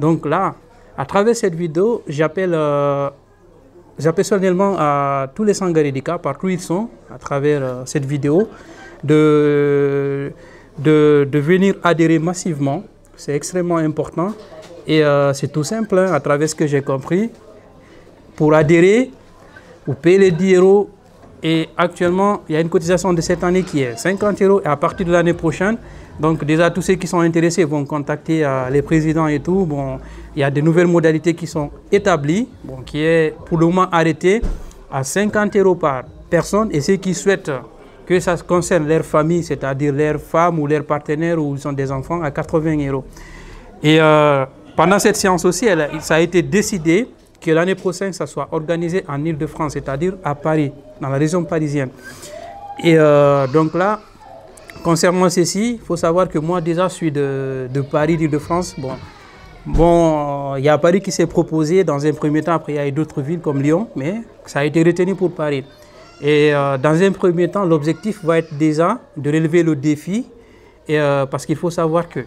Donc là, à travers cette vidéo, j'appelle solennellement à tous les Sangaredika, partout où ils sont, à travers cette vidéo, de venir adhérer massivement. C'est extrêmement important. Et c'est tout simple, hein, à travers ce que j'ai compris. Pour adhérer, vous payez les 10 €. Et actuellement, il y a une cotisation de cette année qui est 50 €. Et à partir de l'année prochaine, donc déjà tous ceux qui sont intéressés vont contacter les présidents et tout. Bon, il y a de nouvelles modalités qui sont établies, bon, qui est pour le moment arrêté à 50 € par personne. Et ceux qui souhaitent que ça concerne leur famille, c'est-à-dire leur femme ou leur partenaire ou ils ont des enfants, à 80 €. Et pendant cette séance aussi, ça a été décidé que l'année prochaine, ça soit organisé en Île-de-France, c'est-à-dire à Paris, dans la région parisienne. Et donc là, concernant ceci, il faut savoir que moi déjà je suis de Paris, d'Île-de-France. Bon, il y a Paris qui s'est proposé dans un premier temps, après il y a eu d'autres villes comme Lyon, mais ça a été retenu pour Paris. Et dans un premier temps, l'objectif va être déjà de relever le défi, et, parce qu'il faut savoir que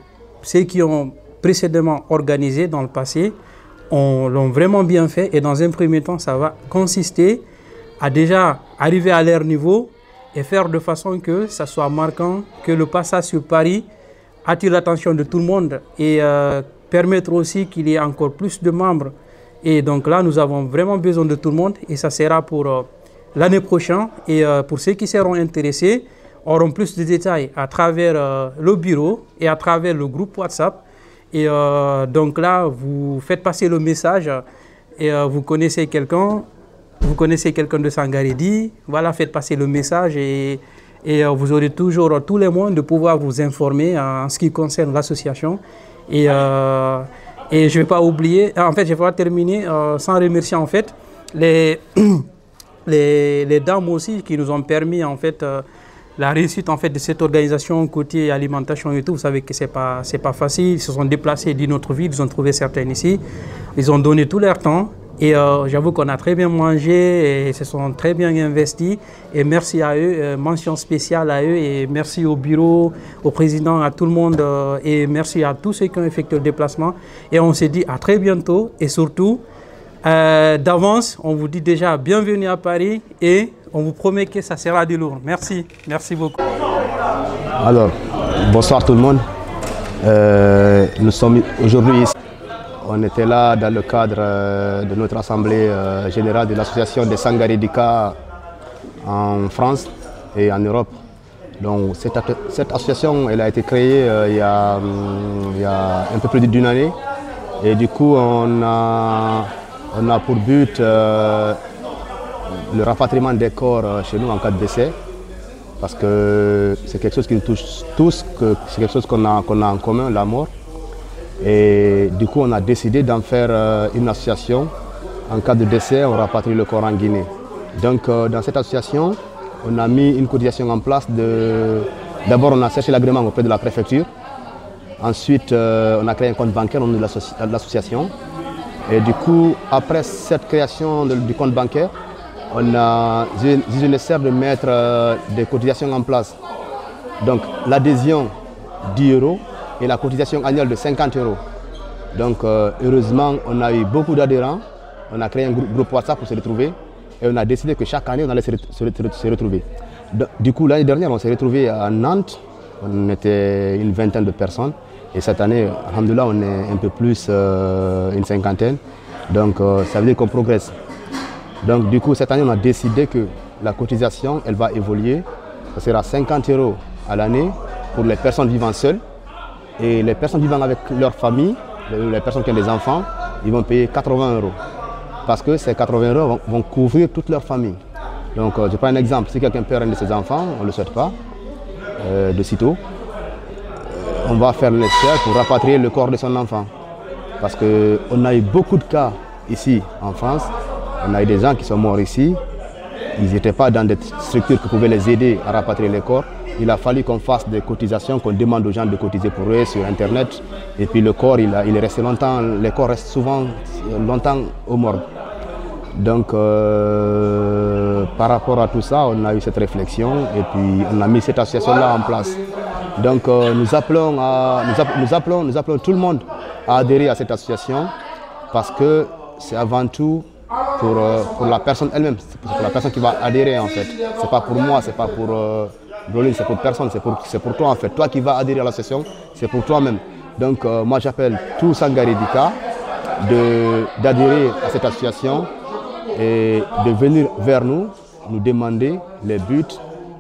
ceux qui ont précédemment organisé dans le passé l'ont vraiment bien fait, et dans un premier temps, ça va consister à déjà arriver à leur niveau et faire de façon que ça soit marquant, que le passage sur Paris attire l'attention de tout le monde et permettre aussi qu'il y ait encore plus de membres. Et donc là, nous avons vraiment besoin de tout le monde et ça sera pour l'année prochaine. Et pour ceux qui seront intéressés, auront plus de détails à travers le bureau et à travers le groupe WhatsApp. Et donc là, vous faites passer le message et vous connaissez quelqu'un de Sangaredi, voilà, faites passer le message et Et vous aurez toujours tous les moyens de pouvoir vous informer en ce qui concerne l'association. Et je ne vais pas oublier, en fait, je vais pas terminer sans remercier en fait les dames aussi qui nous ont permis en fait la réussite en fait de cette organisation côté alimentation et tout. Vous savez que c'est pas facile. Ils se sont déplacés d'une autre ville, ils ont trouvé certaines ici. Ils ont donné tout leur temps. Et j'avoue qu'on a très bien mangé et ils se sont très bien investis. Et merci à eux, mention spéciale à eux. Et merci au bureau, au président, à tout le monde. Et merci à tous ceux qui ont effectué le déplacement. Et on se dit à très bientôt. Et surtout, d'avance, on vous dit déjà bienvenue à Paris. Et on vous promet que ça sera du lourd. Merci. Merci beaucoup. Alors, bonsoir tout le monde. Nous sommes aujourd'hui ici. On était là dans le cadre de notre assemblée générale de l'association des Sangaredika en France et en Europe. Donc cette association elle a été créée il y a un peu plus d'une année. Et du coup on a pour but le rapatriement des corps chez nous en cas de décès. Parce que c'est quelque chose qui nous touche tous, c'est quelque chose qu'on a en commun, la mort. Et du coup, on a décidé d'en faire une association. En cas de décès, on rapatrie le corps en Guinée. Donc, dans cette association, on a mis une cotisation en place. D'abord, on a cherché l'agrément auprès de la préfecture. Ensuite, on a créé un compte bancaire au nom de l'association. Et du coup, après cette création du compte bancaire, on a jugé nécessaire de mettre des cotisations en place. Donc, l'adhésion 10 € et la cotisation annuelle de 50 €. Donc heureusement, on a eu beaucoup d'adhérents. On a créé un groupe WhatsApp pour se retrouver et on a décidé que chaque année, on allait se retrouver. Du coup, l'année dernière, on s'est retrouvés à Nantes. On était une vingtaine de personnes. Et cette année, alhamdoulilah, on est un peu plus, une cinquantaine. Donc ça veut dire qu'on progresse. Donc du coup, cette année, on a décidé que la cotisation, elle va évoluer. Ça sera 50 € à l'année pour les personnes vivant seules. Et les personnes vivant avec leur famille, les personnes qui ont des enfants, ils vont payer 80 €. Parce que ces 80 € vont couvrir toute leur famille. Donc je prends un exemple, si quelqu'un perd un de ses enfants, on ne le souhaite pas, de sitôt, on va faire le nécessaire pour rapatrier le corps de son enfant. Parce qu'on a eu beaucoup de cas ici en France, on a eu des gens qui sont morts ici, ils n'étaient pas dans des structures qui pouvaient les aider à rapatrier les corps. Il a fallu qu'on fasse des cotisations, qu'on demande aux gens de cotiser pour eux sur Internet. Et puis le corps, il est resté longtemps, les corps restent souvent longtemps au morgue. Donc par rapport à tout ça, on a eu cette réflexion et puis on a mis cette association-là en place. Donc nous appelons tout le monde à adhérer à cette association parce que c'est avant tout pour la personne elle-même, c'est pour la personne qui va adhérer en fait. C'est pas pour moi, c'est pas pour Brolin, c'est pour personne, c'est pour toi en fait. Toi qui vas adhérer à l'association, c'est pour toi-même. Donc moi j'appelle tout Sangaredika d'adhérer à cette association et de venir vers nous demander les buts.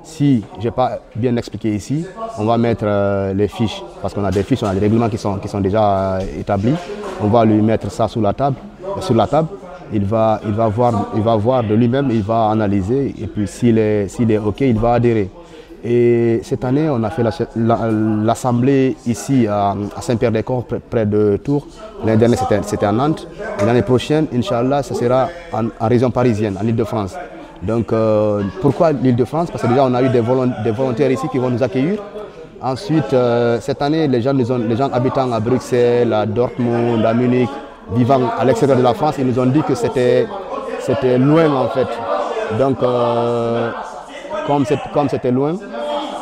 Si je n'ai pas bien expliqué ici, on va mettre les fiches, parce qu'on a des fiches, on a des règlements qui sont déjà établis. On va lui mettre ça sur la table. Il va voir de lui-même, il va analyser et puis s'il est OK, il va adhérer. Et cette année, on a fait l'assemblée ici à Saint-Pierre-des-Corps, près de Tours. L'année dernière, c'était à Nantes. Et l'année prochaine, Inch'Allah, ça sera en région parisienne, en Île-de-France. Donc, pourquoi l'Île-de-France? Parce que déjà, on a eu des volontaires ici qui vont nous accueillir. Ensuite, cette année, les gens habitant à Bruxelles, à Dortmund, à Munich, vivant à l'extérieur de la France, ils nous ont dit que c'était loin en fait. Donc, comme c'était loin,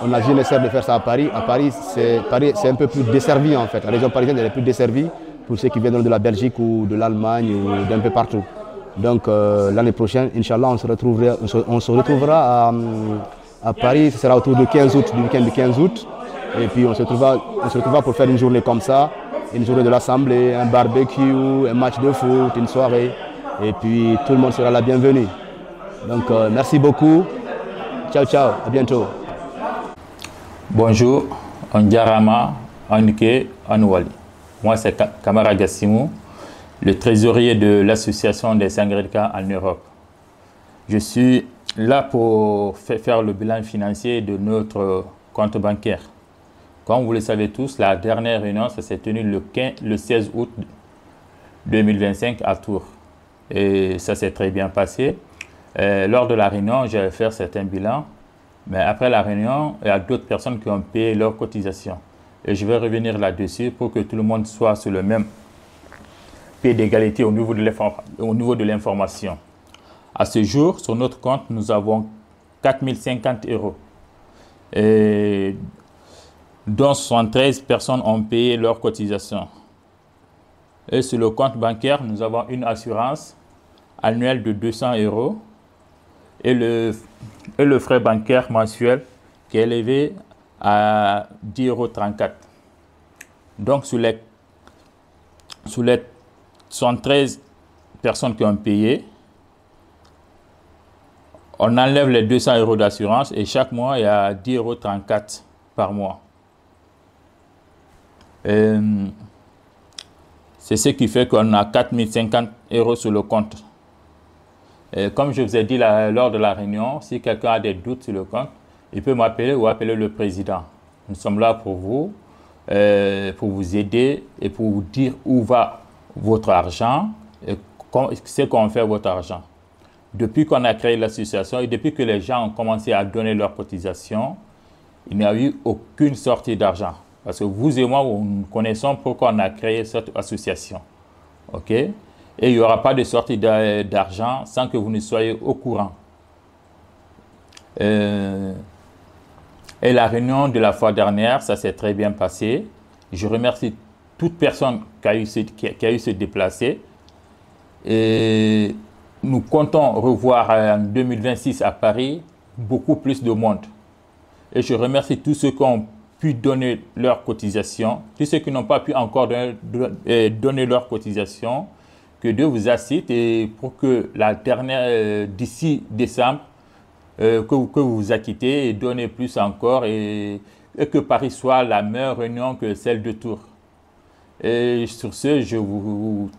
on a juste nécessaire de faire ça à Paris. À Paris, c'est un peu plus desservi en fait. La région parisienne elle est plus desservie pour ceux qui viennent de la Belgique ou de l'Allemagne ou d'un peu partout. Donc l'année prochaine, Inch'Allah, on se retrouvera à Paris. Ce sera autour du 15 août, du week-end du 15 août. Et puis on se retrouvera pour faire une journée comme ça, une journée de l'Assemblée, un barbecue, un match de foot, une soirée. Et puis tout le monde sera la bienvenue. Donc merci beaucoup. Ciao, ciao, à bientôt. Bonjour, Ondiarama, Anke, Anouali. Moi, c'est Kamara Gassimou, le trésorier de l'association des Sangaredika en Europe. Je suis là pour faire le bilan financier de notre compte bancaire. Comme vous le savez tous, la dernière réunion, ça s'est tenu le 16 août 2025 à Tours. Et ça s'est très bien passé. Lors de la réunion, j'ai fait certains bilans. Mais après la réunion, il y a d'autres personnes qui ont payé leurs cotisations. Et je vais revenir là-dessus pour que tout le monde soit sur le même pied d'égalité au niveau de l'information. À ce jour, sur notre compte, nous avons 4050 €. Et dont 73 personnes ont payé leurs cotisations. Et sur le compte bancaire, nous avons une assurance annuelle de 200 € et le frais bancaire mensuel qui est élevé à 10,34 €. Donc, sur les 73 personnes qui ont payé, on enlève les 200 € d'assurance et chaque mois, il y a 10,34 € par mois. C'est ce qui fait qu'on a 4050 € sur le compte. Et comme je vous ai dit lors de la réunion, si quelqu'un a des doutes sur le compte, il peut m'appeler ou appeler le président. Nous sommes là pour vous aider et pour vous dire où va votre argent et ce qu'on fait votre argent. Depuis qu'on a créé l'association et depuis que les gens ont commencé à donner leurs cotisations, il n'y a eu aucune sortie d'argent. Parce que vous et moi, nous connaissons pourquoi on a créé cette association. OK? Et il n'y aura pas de sortie d'argent sans que vous ne soyez au courant. Et la réunion de la fois dernière, ça s'est très bien passé. Je remercie toute personne qui a eu se déplacer. Et nous comptons revoir en 2026 à Paris beaucoup plus de monde. Et je remercie tous ceux qui ont pu donner leur cotisation, tous ceux qui n'ont pas pu encore donner leur cotisation, que Dieu vous assiste et pour que la dernière, d'ici décembre, que vous vous acquittez et donnez plus encore et que Paris soit la meilleure réunion que celle de Tours. Et sur ce, je vous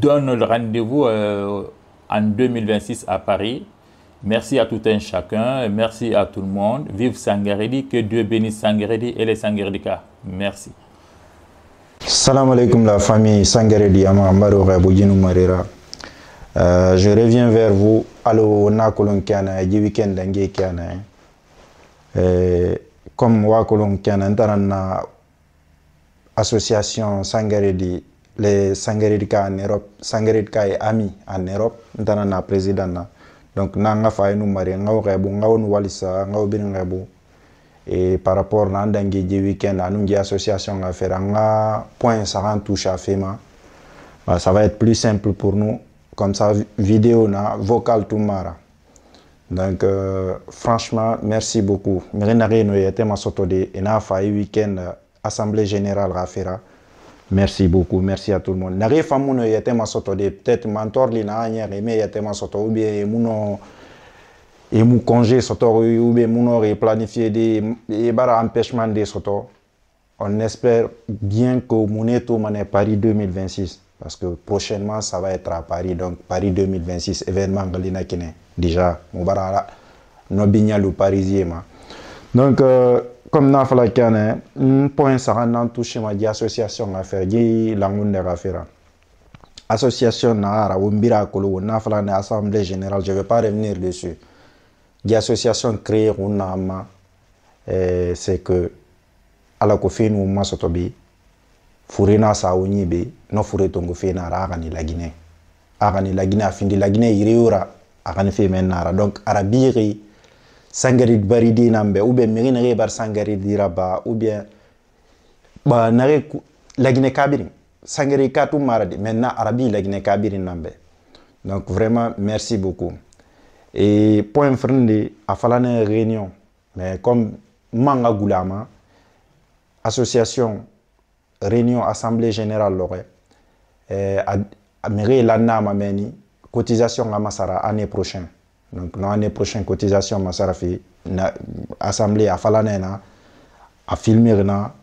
donne le rendez-vous en 2026 à Paris. Merci à tout un chacun, merci à tout le monde. Vive Sangaredi, que Dieu bénisse Sangaredi et les Sangaredika. Merci. Salam alaikum la famille Sangaredi Amaro Raboujinou Marira. Je reviens vers vous. Allo Nakolon Kiana, du week-end d'Angé Kiana. Comme Wakolon Kiana, dans association Sangaredi, les Sangaredika en Europe, Sangaredika et amis en Europe, dans la présidente. Donc, nanga fa nous mari ngaw rebu ngaw nu walisa ngaw bin rebu et par rapport à ndangi di week-end à nous association à faire nga point ça rend touche à FEMA. Ça va être plus simple pour nous comme ça vidéo na vocal tout mara. Donc franchement merci beaucoup. Merenare no yete masoto de na fa week-end assemblée générale rafera. Merci beaucoup, merci à tout le monde. N'arrive pas mon yete masoto de peut-être mentor li na anya mais yete masoto ou bien muno et mou congé soto ou bien muno planifier des bara empêchement des soto. On espère bien que Mouneto mané Paris 2026 parce que prochainement ça va être à Paris donc Paris 2026 événement galina kine déjà mon bara no bignalou parisien. Donc comme n'a fait la canne, un point ça rend touché ma association à faire, dit l'angle à faire. Association n'a ou miracle n'a fait la assemblée générale, je ne vais pas revenir dessus. L'association créée on a c'est que à la coffee nous masotobi, furina sa onibe, no fure tongo fe na ragani la Guinée. Arani la Guinée a fini la Guinée iriura, arani fe menara donc arabiri. Sangarid baridi nambe ou bien meri nare bar sangarid diraba ou bien ba nare la Guinée kabirin sangarid katu maradi maintenant arabi la Guinée kabirin nambe donc vraiment merci beaucoup et point frende a falane réunion mais comme manga goulama association réunion assemblée générale loré a meri la nama meni cotisation à Masara année prochaine. Donc, l'année prochaine, cotisation, Masarafi, assemblée à Falanena, à Filmirna,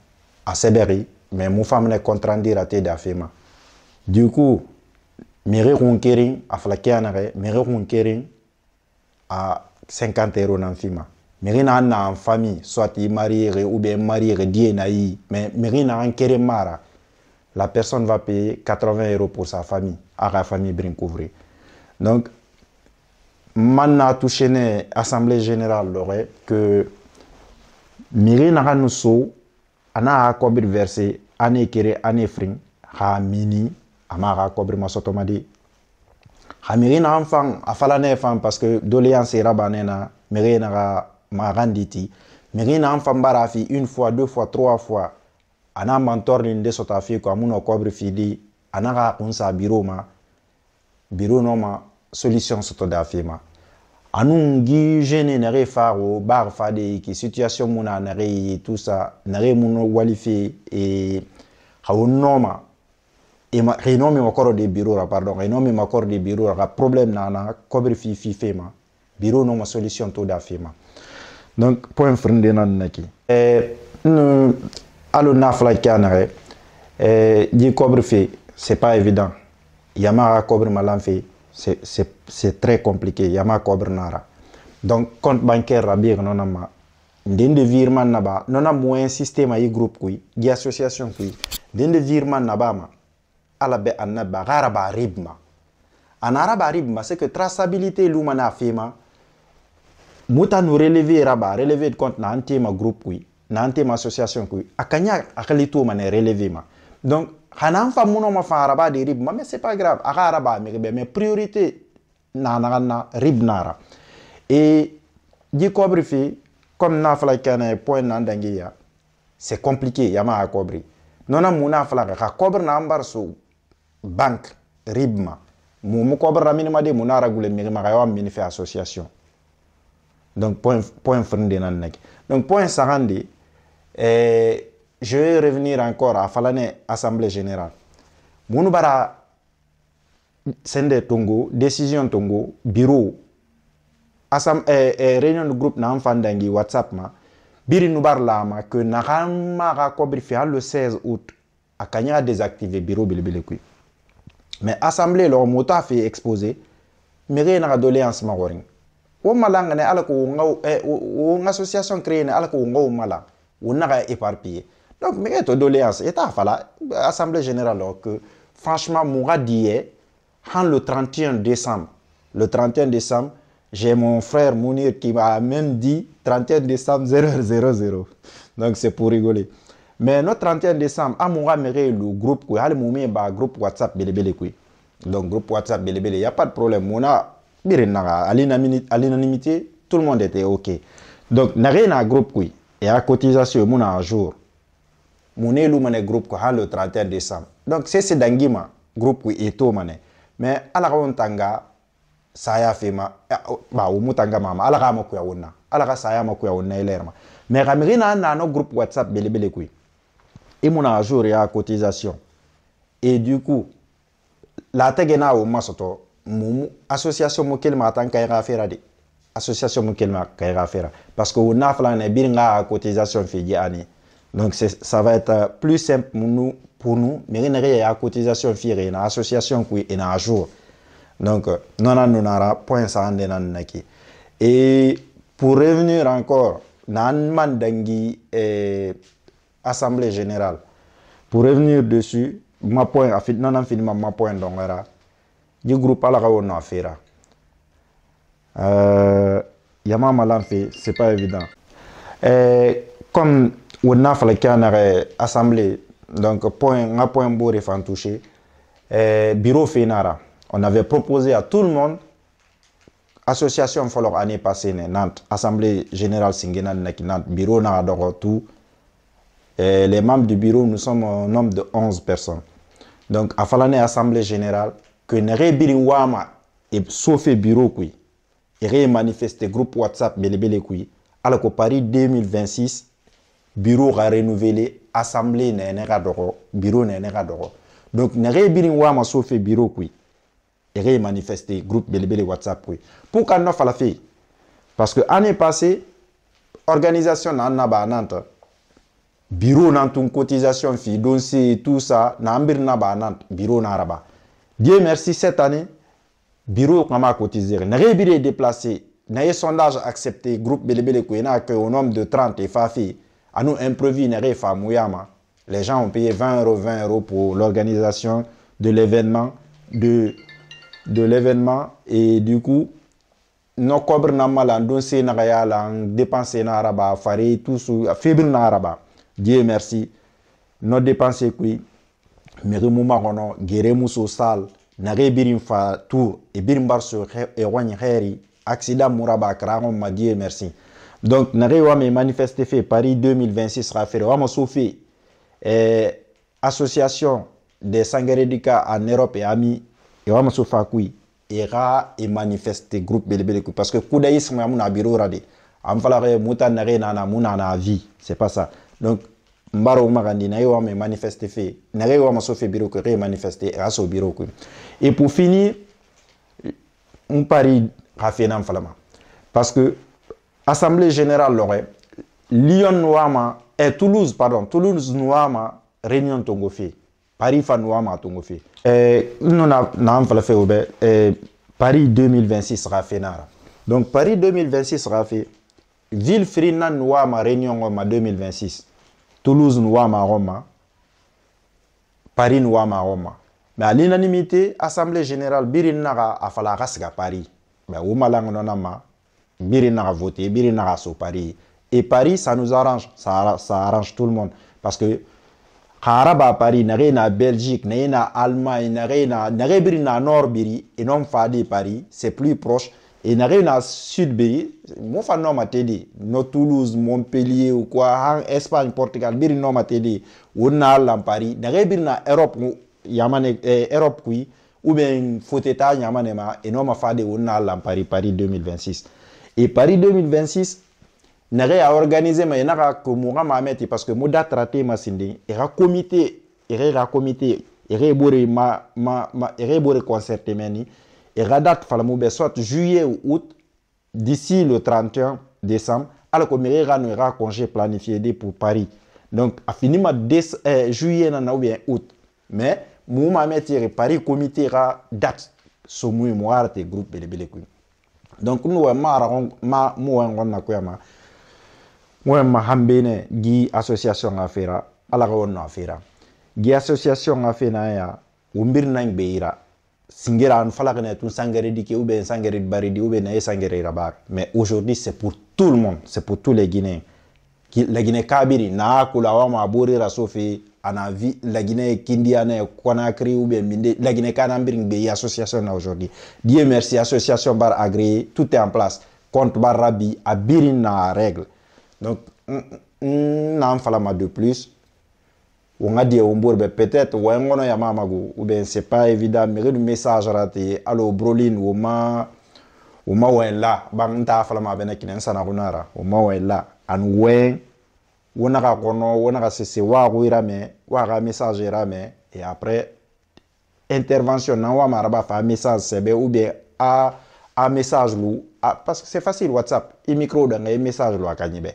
à Seberi, mais mon femme est contrainte à t'aider à FEMA. Du coup, Miri Runkering, à Flakianare, Miri Runkering, à 50 € dans fima. Merina na en famille, soit il marié ou bien marié die naï, mais merina en keremara. La personne va payer 80 € pour sa famille, à la famille brin couvrir. Donc, maintenant touché l'Assemblée générale que merina nous so, ana a cobrir versé, ane kere, ane fring, ha mini, amara cobrir ma sotomadi. Ha merina enfant, a falane femme parce que doléance est rabanena, merina ma renditi, merina enfant barafi une fois, deux fois, trois fois. Ana mentor l'inde sota fi ko amuno kobre fidi anaka kunsa biro no ma solution soto da fima anungi jene nare faro bar fade ki situation muna nare tout ça nare muno walifi e hawonoma e ma renomi makoro de biro ra pardon renomi makoro de biro ra problème na kobre fi fema biro no ma solution to da fima donc point frende nan naki alors, nafla kanare, dit cobre fait, c'est pas évident. Yama cobre malan fait, c'est très compliqué. Yama cobre nara. Donc, compte bancaire rabir non ama. Dinde virement naba, non a moins système ay groupe kui, di association kui. Dinde virement naba ma, alabe anaba garaba ribma. Anaraba ribma, c'est que traçabilité lumana fema. Muta nous relever raba, relever de compte na antema groupe kui. Nante ma association kui akanya akalito mané relevé ma donc hanan fa muno ma fa araba de rib mais c'est pas grave aka araba mais priorité na rib nara et di cobre fi comme na fala kana point nan dangiya c'est compliqué yama a cobre nona muna fala ka cobre na ambar so banque rib ma mu cobre ramine ma de muna ragule mi ma yawa mi fait association donc point frende nan nek donc point sarandi. Et je vais revenir encore à Falane Assemblée Générale. Mounubara Sende Tongo, décision Tongo, bureau, réunion de groupe na Fandangi, WhatsApp ma, Biri Nubar Lama, que Narama Kobrifi le 16 août, à Kanya désactivé bureau Bilibili. Mais Assemblée, leur mot a fait exposer, mais rien n'a doléance maroring. Ou malangane, alako ou association créée, alako ou mala. On a éparpillé. Donc, mais il y a doléance. Et l'Assemblée générale, que franchement, Moura dit, le 31 décembre, j'ai mon frère Mounir qui m'a même dit 31 décembre 000. Donc, c'est pour rigoler. Mais notre 31 décembre, à Moura, le groupe, le groupe WhatsApp, donc, groupe WhatsApp, il n'y a pas de problème. On a, à l'unanimité, tout le monde était OK. Donc, il n'y a rien à groupe, et à cotisation, mon un jour, mon élu mané groupe le 31 décembre. Donc c'est d'angima groupe qui est tout mané. Mais à la ronde ça y a fait ma ou mutanga mama à la ramo kuya wonna à la saya ma kuya wonna ilerma. Mais ramirina na no groupe WhatsApp belebele kui. Et mon un jour et à cotisation. Et du coup la tegena ou masoto mon association mokel matan kaira ferade. Association Moukelma Kaira Fera. Parce que on a fait une cotisation fait année. Donc ça va être plus simple pour nous. Mais il y a une cotisation fait une association qui est un jour. Donc non on aura point ça en denanaki. Et pour revenir encore nan mandangi assemblée générale. Pour revenir dessus, ma point a fait non en film ma point d'ongara. Du groupe à la on a fait. Yama Malamfe, c'est pas évident. Comme on a fait une assemblée, donc un point beau refant touché, bureau Fénara, on avait proposé à tout le monde, association Folor année passée, Nantes, assemblée générale Singena Nantes, bureau Naradoro, tout. Les membres du bureau, nous sommes un nombre de 11 personnes. Donc, à Falane assemblée générale, que Nerebiri Wama et sauf bureau, qui et manifesté groupe WhatsApp belebele kui alors que Paris 2026 bureau a renouvelé assemblée n'enera doro bureau n'enera doro donc n'ere birin wa ma so fait bureau kui et manifesté groupe belebele WhatsApp kui pour qu'on ne fasse fait parce que année passée organisation na ba Nantes bureau nan ton cotisation fi dossier tout ça na ambir na ba Nantes bureau na raba Dieu merci cette année bureau kama cotiser n'a rebiré déplacé n'a sondage accepté groupe belebele ko ina que au nombre de 30 et fafi à nous improviser n'are fa mouyama. Les gens ont payé 20 € pour l'organisation de l'événement et du coup no cobre na malando c'est na ya la dépenser na araba fare tout sous fibre na araba. Dieu merci. No dépenser qui meri muma kono gere muso sal na birin fa tour et birin barso e wani heri accident muraba krango ma Dieu merci. Donc na wa me manifester fait Paris 2026 sera fait wa mo soufi association des Sangaredika en Europe et amis et wa mo soufa kui ira et manifester groupe belebele parce que kudaïsme amuna biro rade am falare muta na na muna na vie c'est pas ça. Donc mbaro magandi na yo me manifester fait na yo ma so fait bureau que re manifester à so bureau ko. Et pour finir on Paris rafena falama parce que assemblée générale l'aurait Lyon Nouama et Toulouse Nouama réunion tongo fait Paris fa Nouama tongo fait non na fala fait obe Paris 2026 rafena. Donc Paris 2026 sera fait ville frina Nouama réunion en 2026 Toulouse Nouama Roma, Paris Nouama Roma. Mais à l'unanimité, Assemblée générale, Birinara a fallu rasga Paris. Mais au Malang Nonama, Birinara voté, Birinara sur Paris. Et Paris, ça nous arrange, ça arrange tout le monde. Parce que Haraba à Paris, n'a rien à Belgique, n'a rien à Allemagne, n'a rien à Nord Biri, et non Fadi Paris, c'est plus proche. Et n'a rien à Sud Biri, mon fan non m'a dit, no Toulouse, Montpellier ou quoi, en Espagne, Portugal, Biri non m'a dit, ou n'a en Paris, n'a rien à Europe, Yamane, Europe qui, ou bien Foteta, Yamanema, et non m'a fait ou n'a en Paris, Paris 2026. Et Paris 2026, n'a rien à organiser, mais il n'a pas que moi m'a mis, parce que moi d'a traité ma sindi, il y a comité, il y a concerté, et la date soit juillet ou août d'ici le 31 décembre alors que il y aura congé planifié pour Paris. Donc à finir juillet ou bien août mais mouma mettre Paris comité ra date somu moire te groupe belebele. Donc nous ma hambene gi association affaire ala on affaire gi association affaire ya umbir nang beira Singera an falakane tun sangere dike ou bien sangere baridi ou bien sangere rabar. Mais aujourd'hui c'est pour tout le monde, c'est pour tous les Guinéens. La Guinée Kabiri na kula wama abori rasofi anavi la Guinée Kindiane Conakry ou bien Minde la Guinée Kanambiring be association aujourd'hui. Dieu merci association bar agréé, tout est en place. Compte bar rabi abirin na règle. Donc n'en falama de plus. On a dit peut-être ou bien c'est pas évident mais le message raté allo brolin ou ma là banta falama benekinen sanarunara ou ma là an wen wonaka kono wonaka c'est wa ruirame wa message rame et après intervention na wa maraba fa message c'est ou bien a message lou parce que c'est facile WhatsApp et micro dans les messages lo akanyibe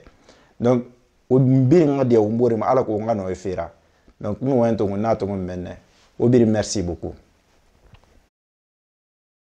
donc o mbinga dia umbori ma ala ko ngano efira. Donc nous, merci beaucoup.